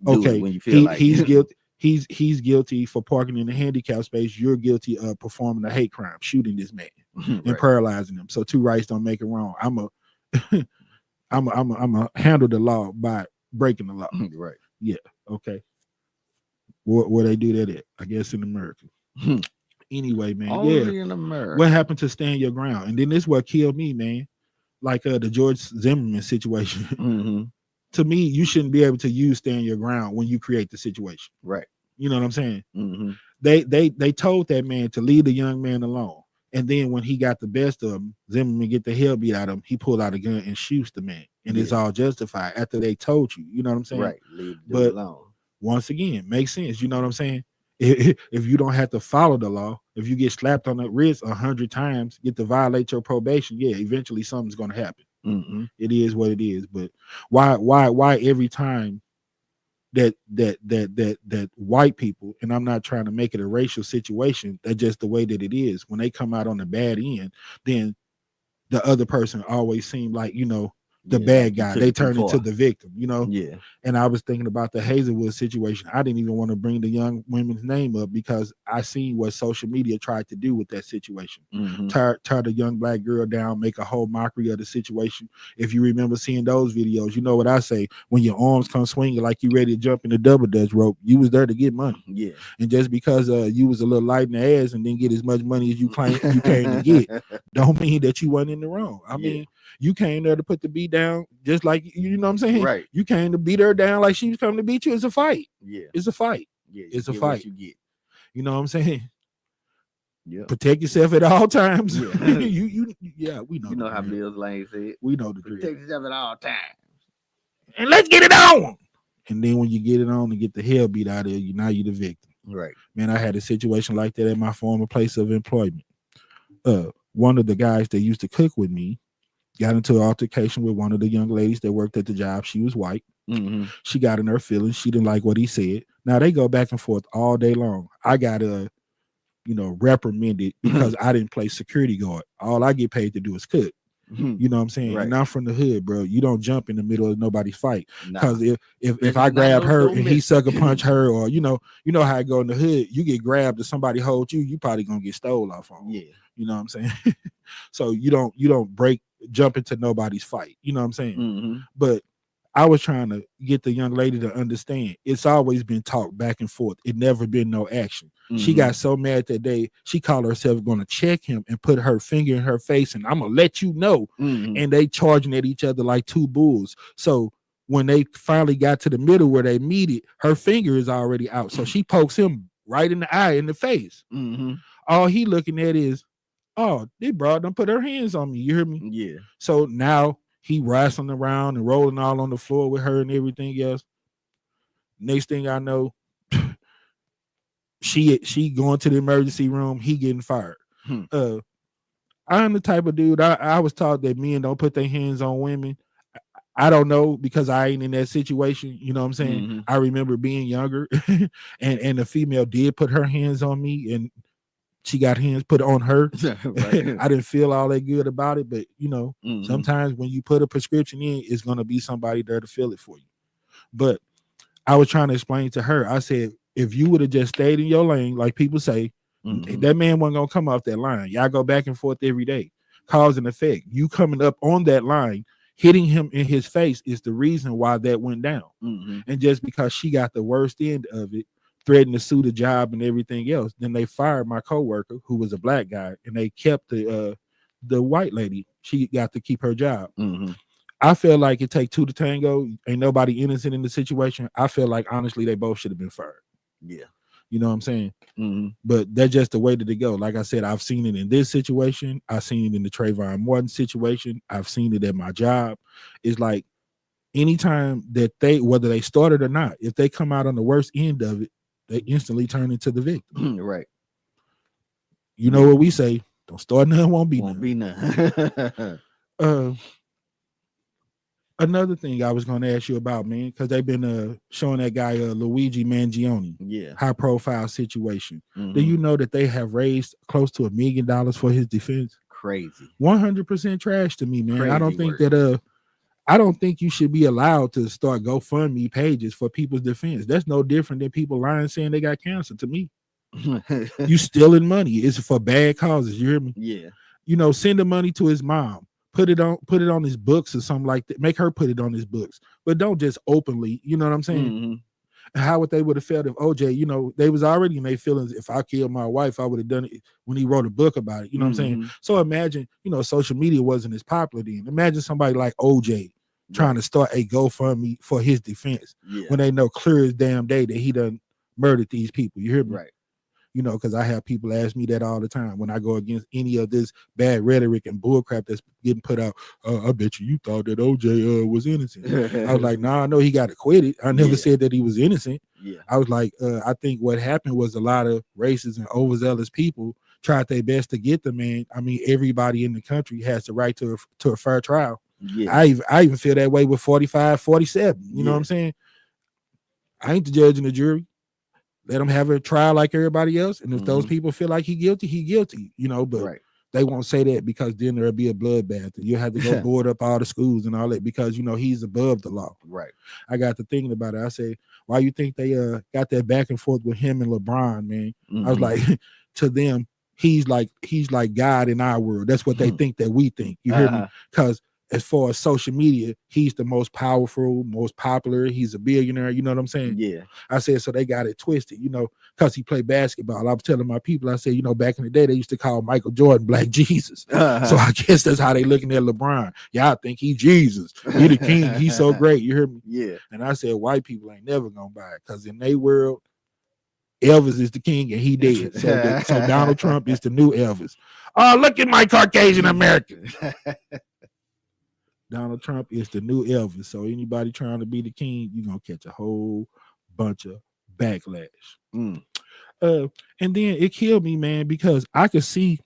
do it when you feel like he's guilty. He's guilty for parking in the handicap space. You're guilty of performing a hate crime, shooting this man and paralyzing him. So two rights don't make it wrong. I'm a handle the law by breaking the law. Right. Yeah. Okay. Where they do that at? I guess in America. Anyway, man. Only in America. What happened to stand your ground? And then this is what killed me, man. Like the George Zimmerman situation. To me, you shouldn't be able to use stand your ground when you create the situation. Right. You know what I'm saying? They told that man to leave the young man alone. And then when he got the best of him, Zimmerman get the hell beat out of him. He pulled out a gun and shoots the man. And it's all justified after they told you. You know what I'm saying? Right. Leave it alone. Once again, makes sense. You know what I'm saying? if you don't have to follow the law, if you get slapped on the wrist 100 times, get to violate your probation, yeah, eventually something's going to happen. Mm-hmm. It is what it is. But why every time that white people, and I'm not trying to make it a racial situation, that's just the way that it is. When they come out on the bad end, then the other person always seemed like, the bad guy. They turn into the victim, Yeah. And I was thinking about the Hazelwood situation. I didn't even want to bring the young women's name up because I seen what social media tried to do with that situation. Mm-hmm. Tear the young black girl down, make a whole mockery of the situation. If you remember seeing those videos, you know what I say. When your arms come swinging like you ready to jump in the double dutch rope, you was there to get money. Yeah. And just because you was a little light in the ass and didn't get as much money as you came to get, don't mean that you wasn't in the wrong. I mean, you came there to put the beat down, just like, you know what I'm saying? Right. You came to beat her down like she was coming to beat you. It's a fight. Yeah. It's a fight. Yeah. It's a fight. You get. You know what I'm saying? Yeah. Protect yourself at all times. Yeah. We know. You know how Mills Lane said. We know the drill. Protect yourself at all times. And let's get it on. And then when you get it on and get the hell beat out of you, now you're the victim. Right. Man, I had a situation like that at my former place of employment. One of the guys that used to cook with me got into an altercation with one of the young ladies that worked at the job. She was white. Mm-hmm. She got in her feelings. She didn't like what he said. Now they go back and forth all day long. I got reprimanded because I didn't play security guard. All I get paid to do is cook. You know what I'm saying? Right. And I'm from the hood, bro. You don't jump in the middle of nobody's fight. Because Nah. if I grab her and he sucker punch her, or you know how I go in the hood, you get grabbed and somebody holds you probably gonna get stole off on. Yeah. You know what I'm saying? So you don't jump into nobody's fight. You know what I'm saying? Mm-hmm. But I was trying to get the young lady to understand it's always been talk back and forth. It never been no action. Mm-hmm. She got so mad that day, she called herself going to check him and put her finger in her face and I'm going to let you know. Mm-hmm. And they charging at each other like two bulls. So when they finally got to the middle where they meet it, her finger is already out. So she pokes him right in the eye, in the face. Mm-hmm. All he looking at is, oh, they brought them, put her hands on me. You hear me? Yeah. So now he wrestling around and rolling all on the floor with her and everything else. Next thing I know, she going to the emergency room. He getting fired. I'm the type of dude. I was taught that men don't put their hands on women. I don't know because I ain't in that situation. You know what I'm saying? Mm-hmm. I remember being younger, and the female did put her hands on me, and she got hands put on her. Right. I didn't feel all that good about it, but mm-hmm. Sometimes when you put a prescription in, it's gonna be somebody there to fill it for you. But I was trying to explain to her. I said, if you would have just stayed in your lane, like people say, mm-hmm. that man wasn't gonna come off that line. Y'all go back and forth every day, cause and effect. You coming up on that line, hitting him in his face is the reason why that went down. Mm-hmm. And just because she got the worst end of it, threatened to sue the job and everything else. Then they fired my coworker, who was a black guy, and they kept the white lady. She got to keep her job. Mm-hmm. I feel like it take two to tango. Ain't nobody innocent in the situation. I feel like honestly they both should have been fired. Yeah, you know what I'm saying. Mm-hmm. But that's just the way that it go. Like I said, I've seen it in this situation. I've seen it in the Trayvon Martin situation. I've seen it at my job. It's like anytime that whether they started or not, if they come out on the worst end of it, they instantly turn into the victim. Right. You know what we say? Don't start none, won't be none. Another thing I was going to ask you about, man, because they've been showing that guy Luigi Mangione. Yeah. High profile situation. Mm-hmm. Do you know that they have raised close to $1 million for his defense? Crazy. 100% trash to me, man. Crazy I don't think that I don't think you should be allowed to start GoFundMe pages for people's defense. That's no different than people lying saying they got cancer to me. You stealing money. It's for bad causes. You hear me? Yeah. Send the money to his mom. Put it on his books or something like that. Make her put it on his books. But don't just openly, you know what I'm saying? Mm-hmm. How would they would have felt if OJ, they was already in their feelings. If I killed my wife, I would have done it when he wrote a book about it. You know what I'm saying? So imagine, social media wasn't as popular then. Imagine somebody like OJ trying to start a GoFundMe for his defense when they know clear as damn day that he done murdered these people. You hear me? Right. Because I have people ask me that all the time when I go against any of this bad rhetoric and bullcrap that's getting put out. I bet you thought that OJ was innocent. I was like, nah, I know he got acquitted. I never said that he was innocent. Yeah. I was like, I think what happened was a lot of racist and overzealous people tried their best to get the man. I mean, everybody in the country has the right to a fair trial. Yeah. I even feel that way with 45, 47. You know what I'm saying? I ain't the judge and the jury. Let them have a trial like everybody else. And if those people feel like he guilty, you know, but they won't say that because then there'll be a bloodbath. You have to go board up all the schools and all that because, you know, he's above the law. Right. I got to thinking about it. I say, why you think they got that back and forth with him and LeBron, man? I was like, to them, he's like God in our world. That's what they think that we think. You hear me? Because as far as social media, he's the most powerful, most popular. He's a billionaire. You know what I'm saying? Yeah. I said, so they got it twisted, you know, because he played basketball. I was telling my people, I said, you know, back in the day, they used to call Michael Jordan Black Jesus. So I guess that's how they looking at LeBron. Yeah, I think he Jesus. He the king. He's so great. You hear me? Yeah. And I said, white people ain't never going to buy it because in their world, Elvis is the king and he dead. So Donald Trump is the new Elvis. Oh, look at my Caucasian American. Donald Trump is the new Elvis. So anybody trying to be the king, you're going to catch a whole bunch of backlash. And then it killed me, man, because I could see,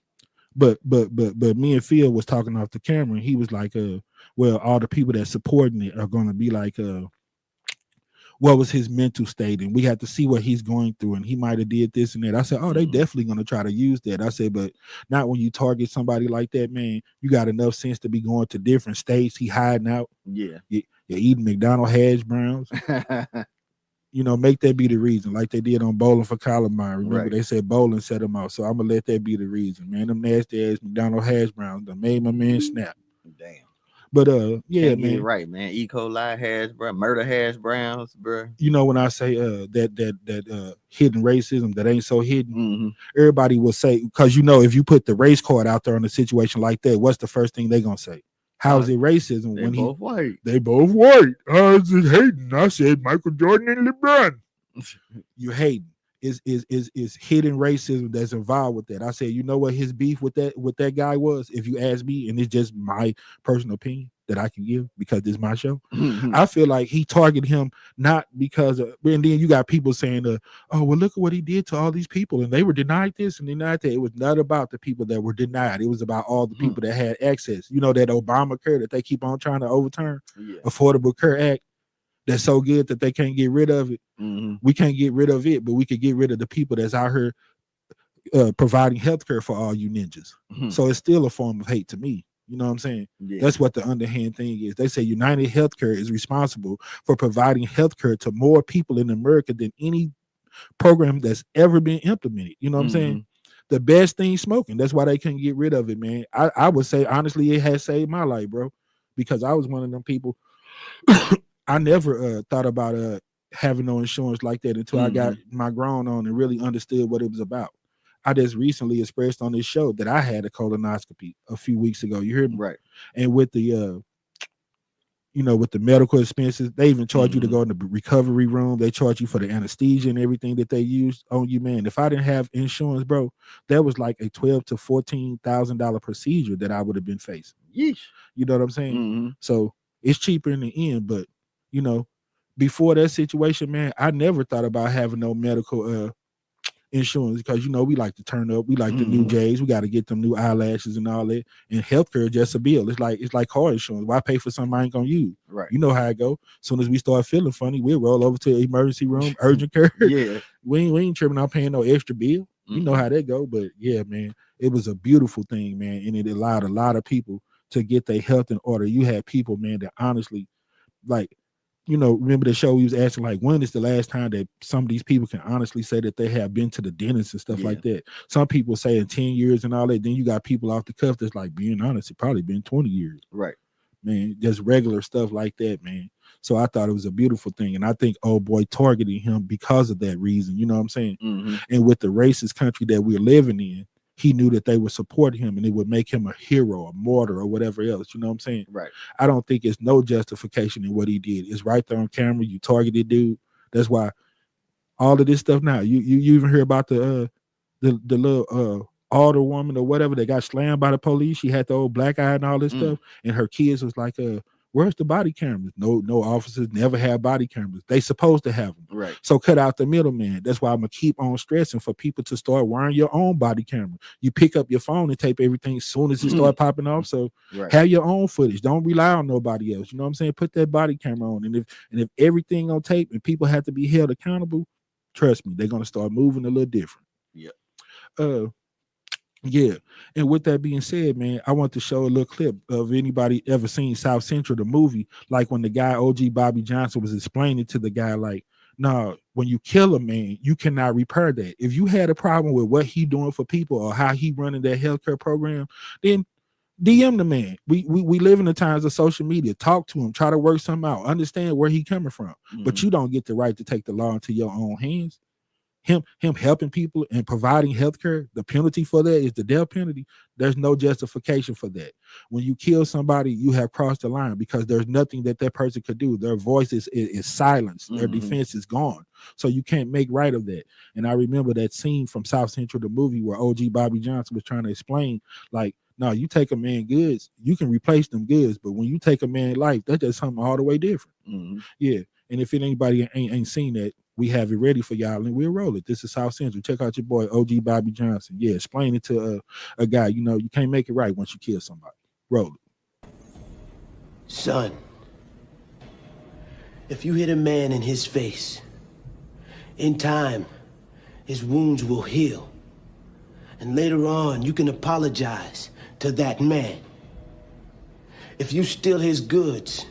but me and Phil was talking off the camera and he was like, well, all the people that supporting it are going to be like, what was his mental state? And we had to see what he's going through. And he might have did this and that. I said, oh, they definitely going to try to use that. I said, but not when you target somebody like that, man. You got enough sense to be going to different states. He hiding out. Yeah. You're eating McDonald's hash browns. You know, make that be the reason, like they did on Bowling for Columbine. Remember, they said bowling set him out. So I'm going to let that be the reason, man. Them nasty ass McDonald's hash browns that made my man snap. Damn. But yeah, Can't man, get it right, man. E. coli hash brown, murder hash browns, bro. You know when I say that hidden racism that ain't so hidden, everybody will say, because you know if you put the race card out there on a situation like that, what's the first thing they gonna say? How is it racism when both white? They both white. How is it hating? I said Michael Jordan and LeBron. You hating. Is hidden racism that's involved with that. I said, you know what his beef with that guy was, if you ask me, and it's just my personal opinion that I can give because this is my show. I feel like he targeted him not because of, and then you got people saying, oh, well, look at what he did to all these people, and they were denied this and denied that. It was not about the people that were denied. It was about all the people that had access. You know, that Obamacare that they keep on trying to overturn, Affordable Care Act. That's so good that they can't get rid of it. We can't get rid of it, but we could get rid of the people that's out here providing healthcare for all you ninjas. So it's still a form of hate to me. You know what I'm saying? Yeah. That's what the underhand thing is. They say United Healthcare is responsible for providing healthcare to more people in America than any program that's ever been implemented. You know what I'm saying? The best thing smoking. That's why they couldn't get rid of it, man. I would say, honestly, it has saved my life, bro, because I was one of them people. I never thought about having no insurance like that until I got my grown on and really understood what it was about. I just recently expressed on this show that I had a colonoscopy a few weeks ago. You heard me? Right. And with the, with the medical expenses, they even charge you to go in the recovery room. They charge you for the anesthesia and everything that they use on you, man. If I didn't have insurance, bro, that was like a $12,000 to $14,000 procedure that I would have been facing. Yeesh. You know what I'm saying? So it's cheaper in the end, but you know, before that situation, man, I never thought about having no medical insurance because, you know, we like to turn up. We like the new J's. We got to get them new eyelashes and all that. And healthcare is just a bill. It's like car insurance. Why pay for something I ain't going to use? Right. You know how it go. As soon as we start feeling funny, we'll roll over to the emergency room, urgent care. Yeah. We ain't tripping out paying no extra bill. You know how that go. But, yeah, man, it was a beautiful thing, man. And it allowed a lot of people to get their health in order. You had people, man, that honestly, like, you know, remember the show we was asking, like, when is the last time that some of these people can honestly say that they have been to the dentist and stuff like that? Some people say in 10 years and all that. Then you got people off the cuff that's like, being honest, it probably been 20 years. Right. Man, just regular stuff like that, man. So I thought it was a beautiful thing. And I think old boy targeting him because of that reason. You know what I'm saying? And with the racist country that we're living in, he knew that they would support him and it would make him a hero, a martyr, or whatever else. You know what I'm saying? Right. I don't think it's no justification in what he did. It's right there on camera. You targeted dude. That's why all of this stuff now. You even hear about the little older woman or whatever that got slammed by the police. She had the old black eye and all this stuff, and her kids was like, where's the body cameras? No officers never had body cameras. They supposed to have them. Right. So cut out the middleman. That's why I'm gonna keep on stressing for people to start wearing your own body camera. You pick up your phone and tape everything as soon as it start popping off. So have your own footage. Don't rely on nobody else. You know what I'm saying? Put that body camera on. And if everything on tape and people have to be held accountable, trust me, they're gonna start moving a little different. Yeah. Yeah. And with that being said, man, I want to show a little clip of anybody ever seen South Central, the movie, like when the guy OG Bobby Johnson was explaining to the guy, like, no, when you kill a man, you cannot repair that. If you had a problem with what he doing for people or how he running that healthcare program, then DM the man. We live in the times of social media. Talk to him, try to work something out, understand where he coming from. But you don't get the right to take the law into your own hands. Him helping people and providing health care, the penalty for that is the death penalty. There's no justification for that. When you kill somebody, you have crossed the line because there's nothing that person could do. Their voice is silenced. Their defense is gone. So you can't make right of that. And I remember that scene from South Central, the movie, where OG Bobby Johnson was trying to explain, like, no, you take a man goods, you can replace them goods. But when you take a man life, that's just something all the way different. Yeah. And if anybody ain't seen that, we have it ready for y'all and we'll roll it. This is South Central. Check out your boy, OG Bobby Johnson. Yeah, explain it to a guy. You know, you can't make it right once you kill somebody. Roll it. Son, if you hit a man in his face, in time, his wounds will heal. And later on, you can apologize to that man. If you steal his goods,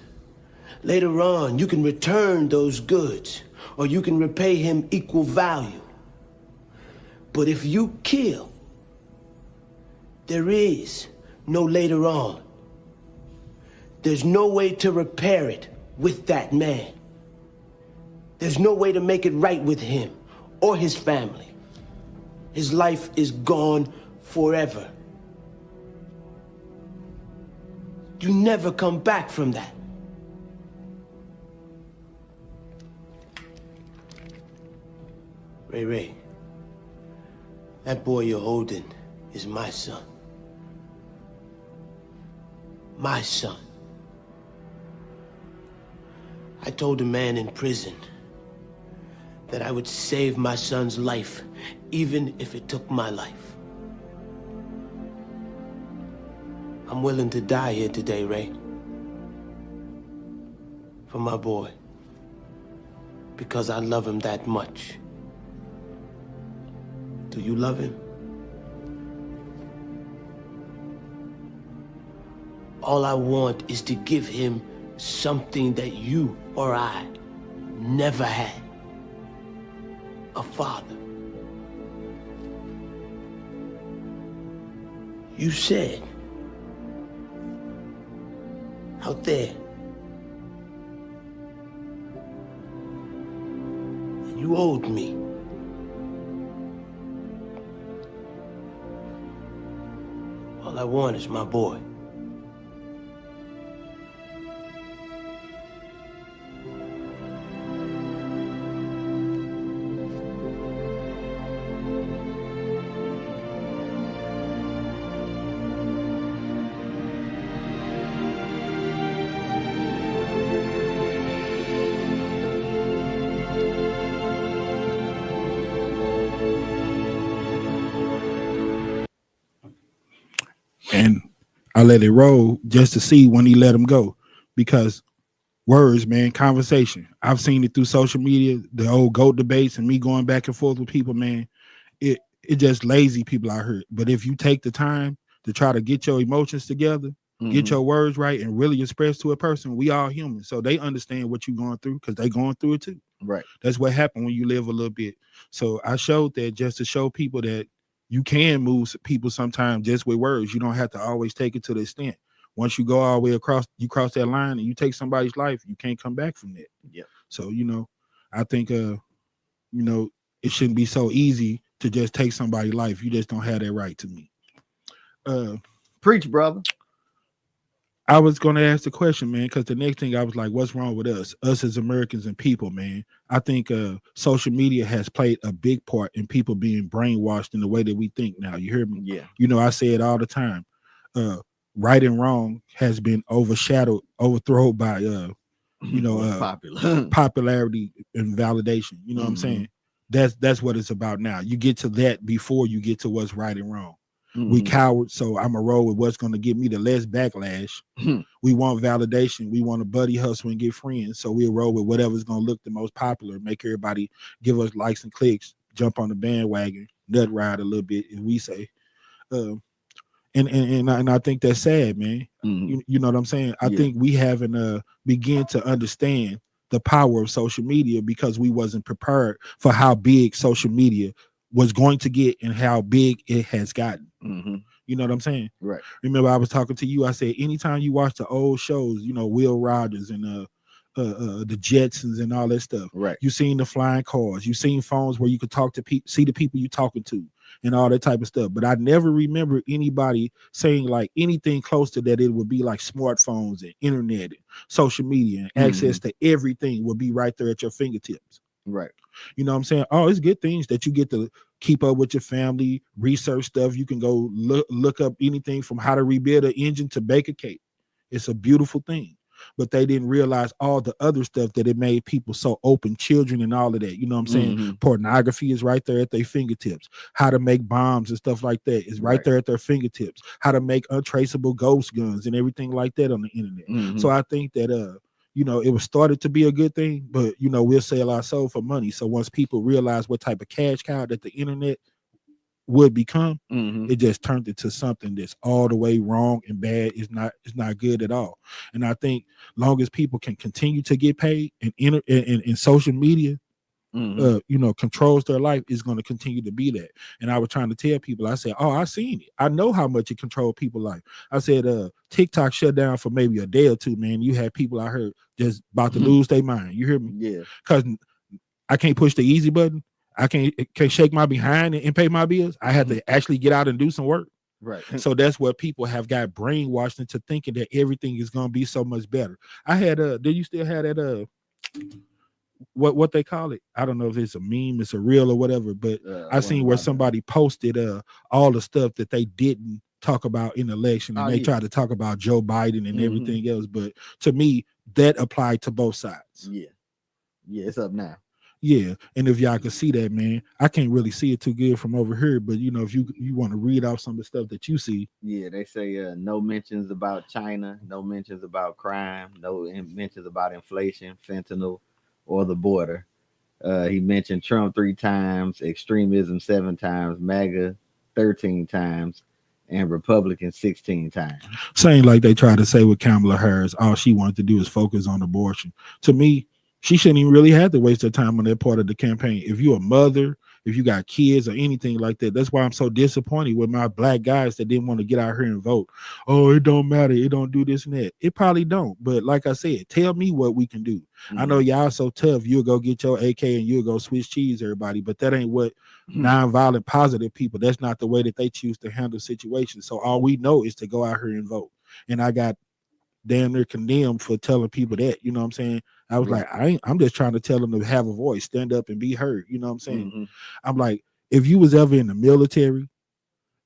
later on, you can return those goods, or you can repay him equal value. But if you kill, there is no later on. There's no way to repair it with that man. There's no way to make it right with him or his family. His life is gone forever. You never come back from that. Ray, that boy you're holding is my son. My son. I told a man in prison that I would save my son's life, even if it took my life. I'm willing to die here today, Ray. For my boy. Because I love him that much. Do you love him? All I want is to give him something that you or I never had. A father. You said out there that you owed me. All I want is my boy. And I let it roll just to see when he let him go, because words, man, conversation. I've seen it through social media, the old GOAT debates and me going back and forth with people, man. It just lazy people out here. But if you take the time to try to get your emotions together, get your words right, and really express to a person, we all human. So they understand what you're going through because they going through it too. Right. That's what happened when you live a little bit. So I showed that just to show people that you can move people sometimes just with words. You don't have to always take it to the extent. Once you go all the way across, you cross that line and you take somebody's life, you can't come back from that. Yeah. So, I think, it shouldn't be so easy to just take somebody's life. You just don't have that right to me. Preach, brother. I was going to ask the question, man, because the next thing I was like, what's wrong with us as Americans and people, man? I think social media has played a big part in people being brainwashed in the way that we think now. You hear me? Yeah. I say it all the time. Right and wrong has been overthrown by popularity and validation. You know what I'm saying? That's what it's about now. You get to that before you get to what's right and wrong. We cowards, so I'm a roll with what's going to give me the less backlash. We want validation. We want a buddy hustle and get friends. So we'll roll with whatever's going to look the most popular, make everybody give us likes and clicks, jump on the bandwagon, nut ride a little bit, as we say. And I think that's sad, man. You know what I'm saying? I think we haven't begin to understand the power of social media because we wasn't prepared for how big social media was going to get and how big it has gotten. You know what I'm saying? Right. Remember, I was talking to you. I said, anytime you watch the old shows, Will Rogers and the Jetsons and all that stuff. Right. You seen the flying cars. You seen phones where you could talk to people, see the people you talking to, and all that type of stuff. But I never remember anybody saying like anything close to that. It would be like smartphones and internet and social media and access to everything would be right there at your fingertips. Right. You know what I'm saying? Oh, it's good things that you get to keep up with your family, research stuff. You can go look up anything from how to rebuild an engine to bake a cake. It's a beautiful thing. But they didn't realize all the other stuff that it made people so open, children and all of that. You know what I'm saying? Pornography is right there at their fingertips. How to make bombs and stuff like that is right there at their fingertips. How to make untraceable ghost guns and everything like that on the internet. So I think that it was started to be a good thing, but we'll sell our soul for money. So once people realize what type of cash cow that the internet would become, it just turned into something that's all the way wrong and bad. It's not good at all. And I think long as people can continue to get paid and social media controls their life, is going to continue to be that. And I was trying to tell people, I said, I seen it. I know how much it controlled people's life. I said, TikTok shut down for maybe a day or two, man. You had people I heard just about to lose their mind. You hear me? Yeah. Because I can't push the easy button. I can't shake my behind and pay my bills. I have to actually get out and do some work. Right. So that's what people have got brainwashed into thinking that everything is going to be so much better. I had did you still have that what they call it? I don't know if it's a meme, it's a reel or whatever, but I seen where somebody posted all the stuff that they didn't talk about in the election, and they tried to talk about Joe Biden and everything else. But to me, that applied to both sides. Yeah, it's up now. Yeah, and if y'all can see that, man, I can't really see it too good from over here. But if you want to read off some of the stuff that you see, they say no mentions about China, no mentions about crime, no mentions about inflation, fentanyl, or the border. He mentioned Trump 3 times, extremism 7 times, MAGA 13 times, and Republican 16 times. Same like they tried to say with Kamala Harris, all she wanted to do is focus on abortion. To me, she shouldn't even really have to waste her time on that part of the campaign. If you're a mother, if you got kids or anything like that, that's why I'm so disappointed with my black guys that didn't want to get out here and vote. Oh, it don't matter. It don't do this and that. It probably don't. But like I said, tell me what we can do. I know y'all so tough. You'll go get your AK and you'll go Swiss cheese everybody. But that ain't what nonviolent positive people, that's not the way that they choose to handle situations. So all we know is to go out here and vote. And I got damn near condemned for telling people that, you know what I'm saying? I was like, I'm just trying to tell them to have a voice, stand up and be heard. You know what I'm saying? I'm like, if you was ever in the military,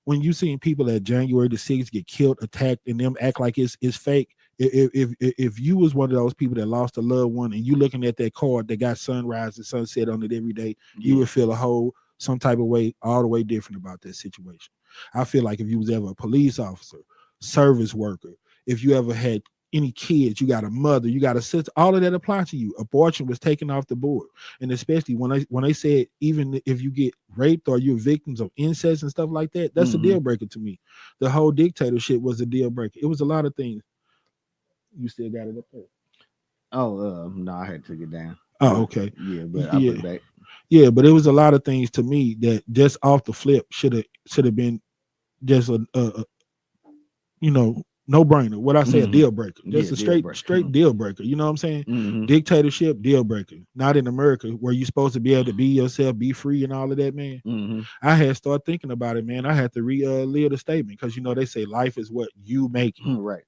when you seen people at January the 6th get killed, attacked, and them act like it's fake, if you was one of those people that lost a loved one and you looking at that card that got sunrise and sunset on it every day, you would feel some type of way, all the way different about that situation. I feel like if you was ever a police officer, service worker, if you ever had any kids, you got a mother, you got a sister, all of that apply to you. Abortion was taken off the board. And especially when they said, even if you get raped or you're victims of incest and stuff like that, that's a deal breaker to me. The whole dictatorship was a deal breaker. It was a lot of things. You still got it up there? Oh, no, I had to take it down. Oh, okay. Yeah, but I put it back. Yeah, but it was a lot of things to me that just off the flip should have been just a no brainer. What I say, a deal breaker. Just a straight deal breaker. You know what I'm saying? Dictatorship, deal breaker. Not in America where you're supposed to be able to be yourself, be free and all of that, man. I had started thinking about it, man. I had to relive the statement because they say life is what you make it. Right.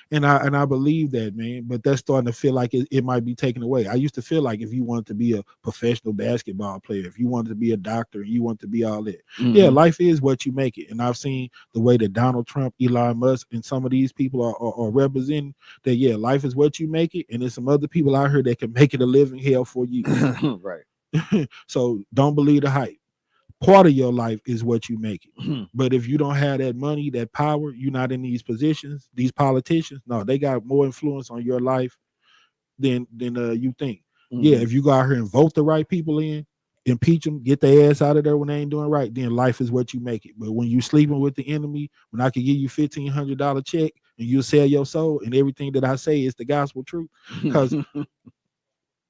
And I believe that, man, but that's starting to feel like it might be taken away. I used to feel like if you wanted to be a professional basketball player, if you wanted to be a doctor, you want to be all that. Yeah, life is what you make it. And I've seen the way that Donald Trump, Elon Musk, and some of these people are representing that, yeah, life is what you make it. And there's some other people out here that can make it a living hell for you. Right. So don't believe the hype. Part of your life is what you make it. But if you don't have that money, that power, you're not in these positions, these politicians, no, they got more influence on your life than you think. Yeah, if you go out here and vote the right people in, impeach them, get their ass out of there when they ain't doing right, then life is what you make it. But when you sleeping with the enemy, when I could give you $1,500 check and you sell your soul and everything that I say is the gospel truth, because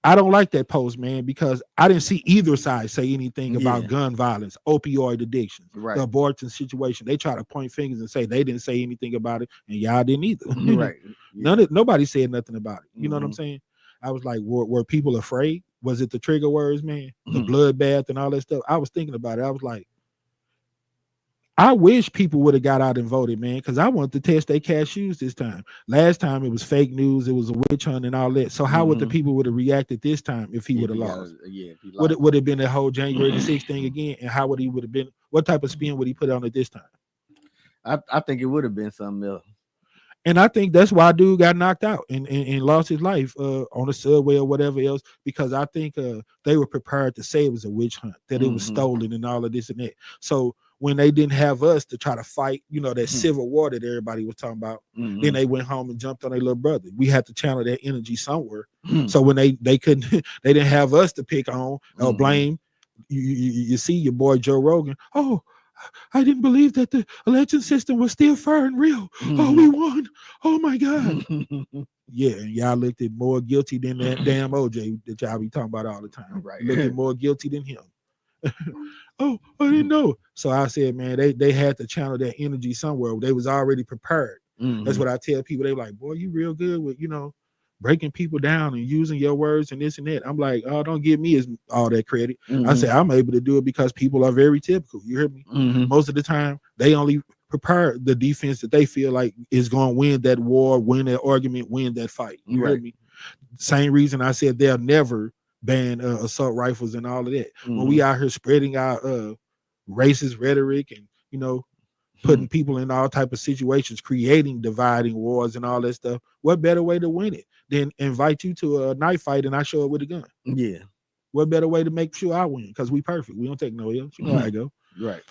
I don't like that post, man, because I didn't see either side say anything about gun violence, opioid addictions, the abortion situation. They try to point fingers and say they didn't say anything about it, and y'all didn't either. Right. Nobody said nothing about it. You know what I'm saying? I was like, were people afraid? Was it the trigger words, man? The bloodbath and all that stuff? I was thinking about it. I was like, I wish people would have got out and voted, man, because I wanted to test their cashews this time. Last time it was fake news, it was a witch hunt and all that. So how would the people would have reacted this time if he would have lost? Would it have been the whole January the 6th thing again? And how would he would have been? What type of spin would he put on it this time? I think it would have been something else. And I think that's why dude got knocked out and lost his life on the subway or whatever else, because I think they were prepared to say it was a witch hunt, that it was stolen and all of this and that. So when they didn't have us to try to fight, that civil war that everybody was talking about, then they went home and jumped on their little brother. We had to channel that energy somewhere. So when they couldn't, they didn't have us to pick on or blame. You see your boy Joe Rogan. Oh, I didn't believe that the election system was still fair and real. Oh, we won. Oh my God. Yeah, and y'all looked at more guilty than that damn OJ that y'all be talking about all the time. Right. Looked at more guilty than him. Oh, I didn't know. So I said, man, they had to channel that energy somewhere. They was already prepared. That's what I tell people. They like, boy, you real good with, breaking people down and using your words and this and that. I'm like, oh, don't give me all that credit. I say I'm able to do it because people are very typical. You hear me? Most of the time, they only prepare the defense that they feel like is going to win that war, win that argument, win that fight. You hear me? Same reason I said they'll never ban assault rifles and all of that. When we out here spreading our racist rhetoric and, putting people in all type of situations, creating dividing wars and all that stuff, what better way to win it than invite you to a knife fight and I show up with a gun? Yeah. What better way to make sure I win? Because we perfect. We don't take no L's. You know how I go. Right.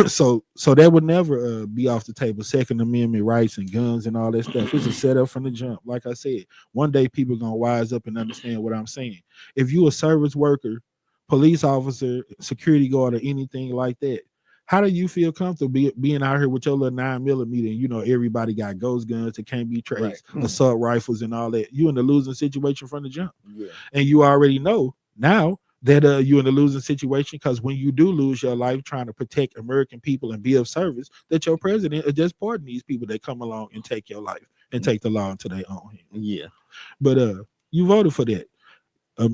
So that would never be off the table. Second Amendment rights and guns and all that stuff. It's a setup from the jump. Like I said, one day people are going to wise up and understand what I'm saying. If you a service worker, police officer, security guard, or anything like that, how do you feel comfortable being out here with your little 9mm and everybody got ghost guns that can't be traced, assault rifles and all that? You in the losing situation from the jump. Yeah. And you already know now that you're in a losing situation, because when you do lose your life trying to protect American people and be of service, that your president will just pardon these people that come along and take your life and take the law into their own hands. Yeah. But you voted for that. A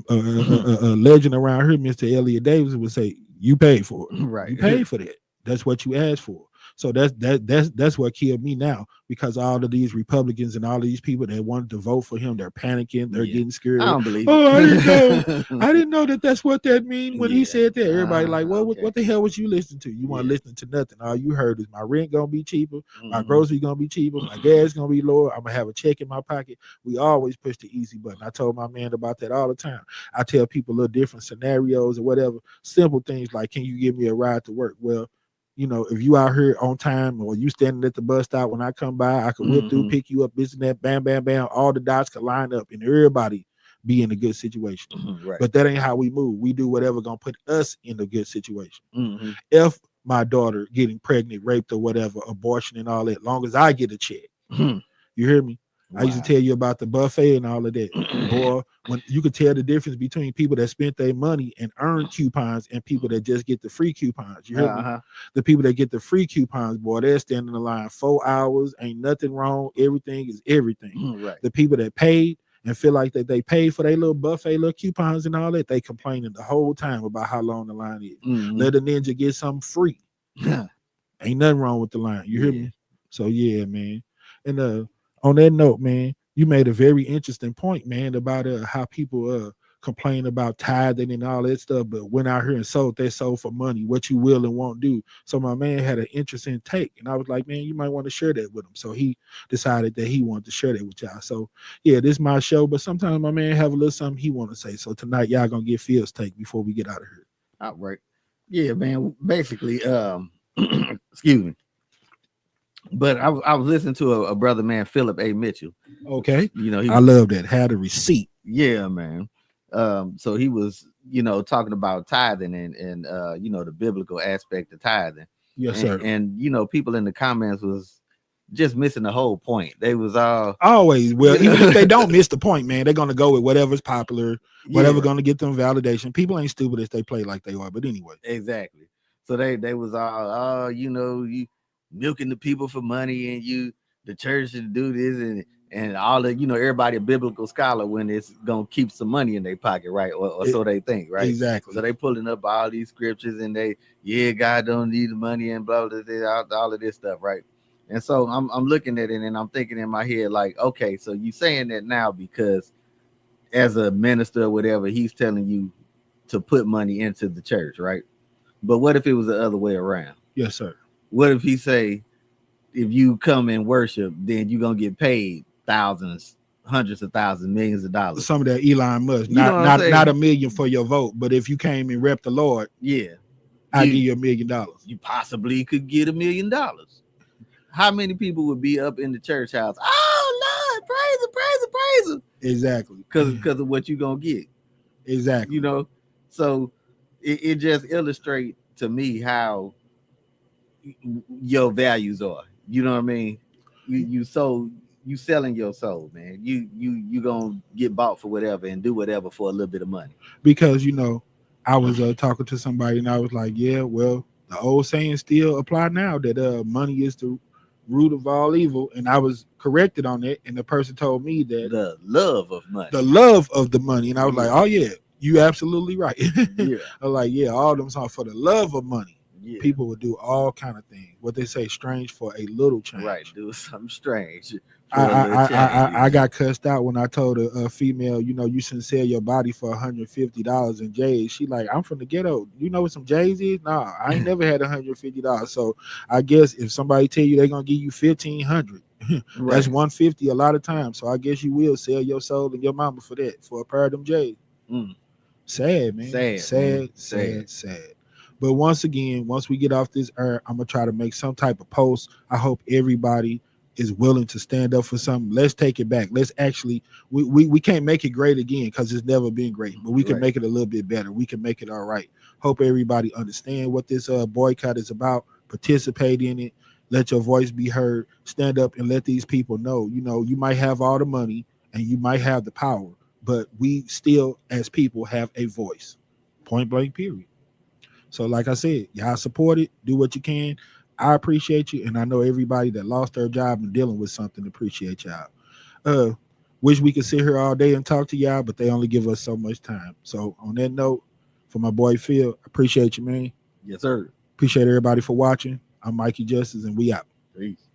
legend around here, Mr. Elliot Davis, would say, you paid for it. Right. You paid for that. That's what you asked for. So that's what killed me now, because all of these Republicans and all of these people that wanted to vote for him, they're panicking, they're getting scared. I don't believe it. I didn't know that's what that mean when he said that. Everybody like, well, what the hell was you listening to? You weren't listening to nothing. All you heard is my rent gonna be cheaper, my groceries gonna be cheaper, my gas gonna be lower, I'm gonna have a check in my pocket. We always push the easy button. I told my man about that all the time. I tell people little different scenarios or whatever, simple things like, can you give me a ride to work? Well, if you out here on time or you standing at the bus stop when I come by, I can whip through, pick you up, this and that, bam, bam, bam. All the dots can line up and everybody be in a good situation. Right. But that ain't how we move. We do whatever gonna put us in a good situation. If my daughter getting pregnant, raped or whatever, abortion and all that, long as I get a check. You hear me? Wow. I used to tell you about the buffet and all of that. Boy, when you could tell the difference between people that spent their money and earned coupons and people that just get the free coupons. You hear me? The people that get the free coupons, boy, they're standing in the line 4 hours, ain't nothing wrong. Everything is everything. Right. The people that paid and feel like that they paid for their little buffet, little coupons and all that, they complaining the whole time about how long the line is. Let a ninja get something free. Ain't nothing wrong with the line. You hear me? So yeah, man. And On that note, man, you made a very interesting point, man, about how people complain about tithing and all that stuff, but went out here and sold, they sold for money, what you will and won't do. So my man had an interesting take, and I was like, man, you might want to share that with him. So he decided that he wanted to share that with y'all. So yeah, this is my show, but sometimes my man have a little something he want to say. So tonight y'all gonna get Phil's take before we get out of here. All right. Yeah, man. Basically, excuse me. But I was listening to a brother, man, Philip A. Mitchell. Okay. You know, I love that. Had a receipt. Yeah, man. So he was, talking about tithing and the biblical aspect of tithing. Yes, sir. And people in the comments was just missing the whole point. They was all always, well, even if they don't miss the point, man, they're gonna go with whatever's popular, whatever gonna get them validation. People ain't stupid if they play like they are, but anyway. Exactly. So they was all, you milking the people for money, and the church should do this and all the, everybody a biblical scholar when it's gonna keep some money in their pocket, right? Or so they think, right? Exactly. So they pulling up all these scriptures and God don't need the money and blah blah blah, all of this stuff, right? And so I'm looking at it and I'm thinking in my head, like, okay, so you saying that now because as a minister or whatever, he's telling you to put money into the church, right? But what if it was the other way around? Yes, sir. What if he say, if you come and worship, then you're gonna get paid thousands, hundreds of thousands, millions of dollars? Some of that Elon Musk, not $1 million for your vote, but if you came and rep the Lord, I give you $1 million. You possibly could get $1 million. How many people would be up in the church house? Oh Lord, praise him, praise him, praise him. Exactly. Because of what you're gonna get. Exactly. So it just illustrates to me how your values are. You know what I mean? You selling your soul, man. You gonna get bought for whatever and do whatever for a little bit of money. Because I was talking to somebody and I was like, yeah, well, the old saying still apply now that money is the root of all evil, and I was corrected on it, and the person told me that the love of money, and I was like, oh yeah, you absolutely right. Yeah. I was like, yeah, all them songs for the love of money. Yeah. People would do all kind of things. What they say, strange for a little change. Right, do something strange. I got cussed out when I told a female, you shouldn't sell your body for $150 in J's. She like, I'm from the ghetto. You know what some J's is? Nah, I ain't never had $150. So I guess if somebody tell you they're gonna give you $1,500, that's $150 a lot of times. So I guess you will sell your soul and your mama for that, for a pair of them J's. Sad, man. Sad. But once again, once we get off this earth, I'm gonna try to make some type of post. I hope everybody is willing to stand up for something. Let's take it back. Let's actually, we can't make it great again because it's never been great, but we can make it a little bit better. We can make it all right. Hope everybody understand what this boycott is about. Participate in it. Let your voice be heard. Stand up and let these people know. You might have all the money and you might have the power, but we still, as people, have a voice. Point blank, period. So like I said, y'all support it. Do what you can. I appreciate you. And I know everybody that lost their job and dealing with something appreciate y'all. Wish we could sit here all day and talk to y'all, but they only give us so much time. So on that note, for my boy Phil, appreciate you, man. Yes, sir. Appreciate everybody for watching. I'm Mikey Justice, and we out. Peace.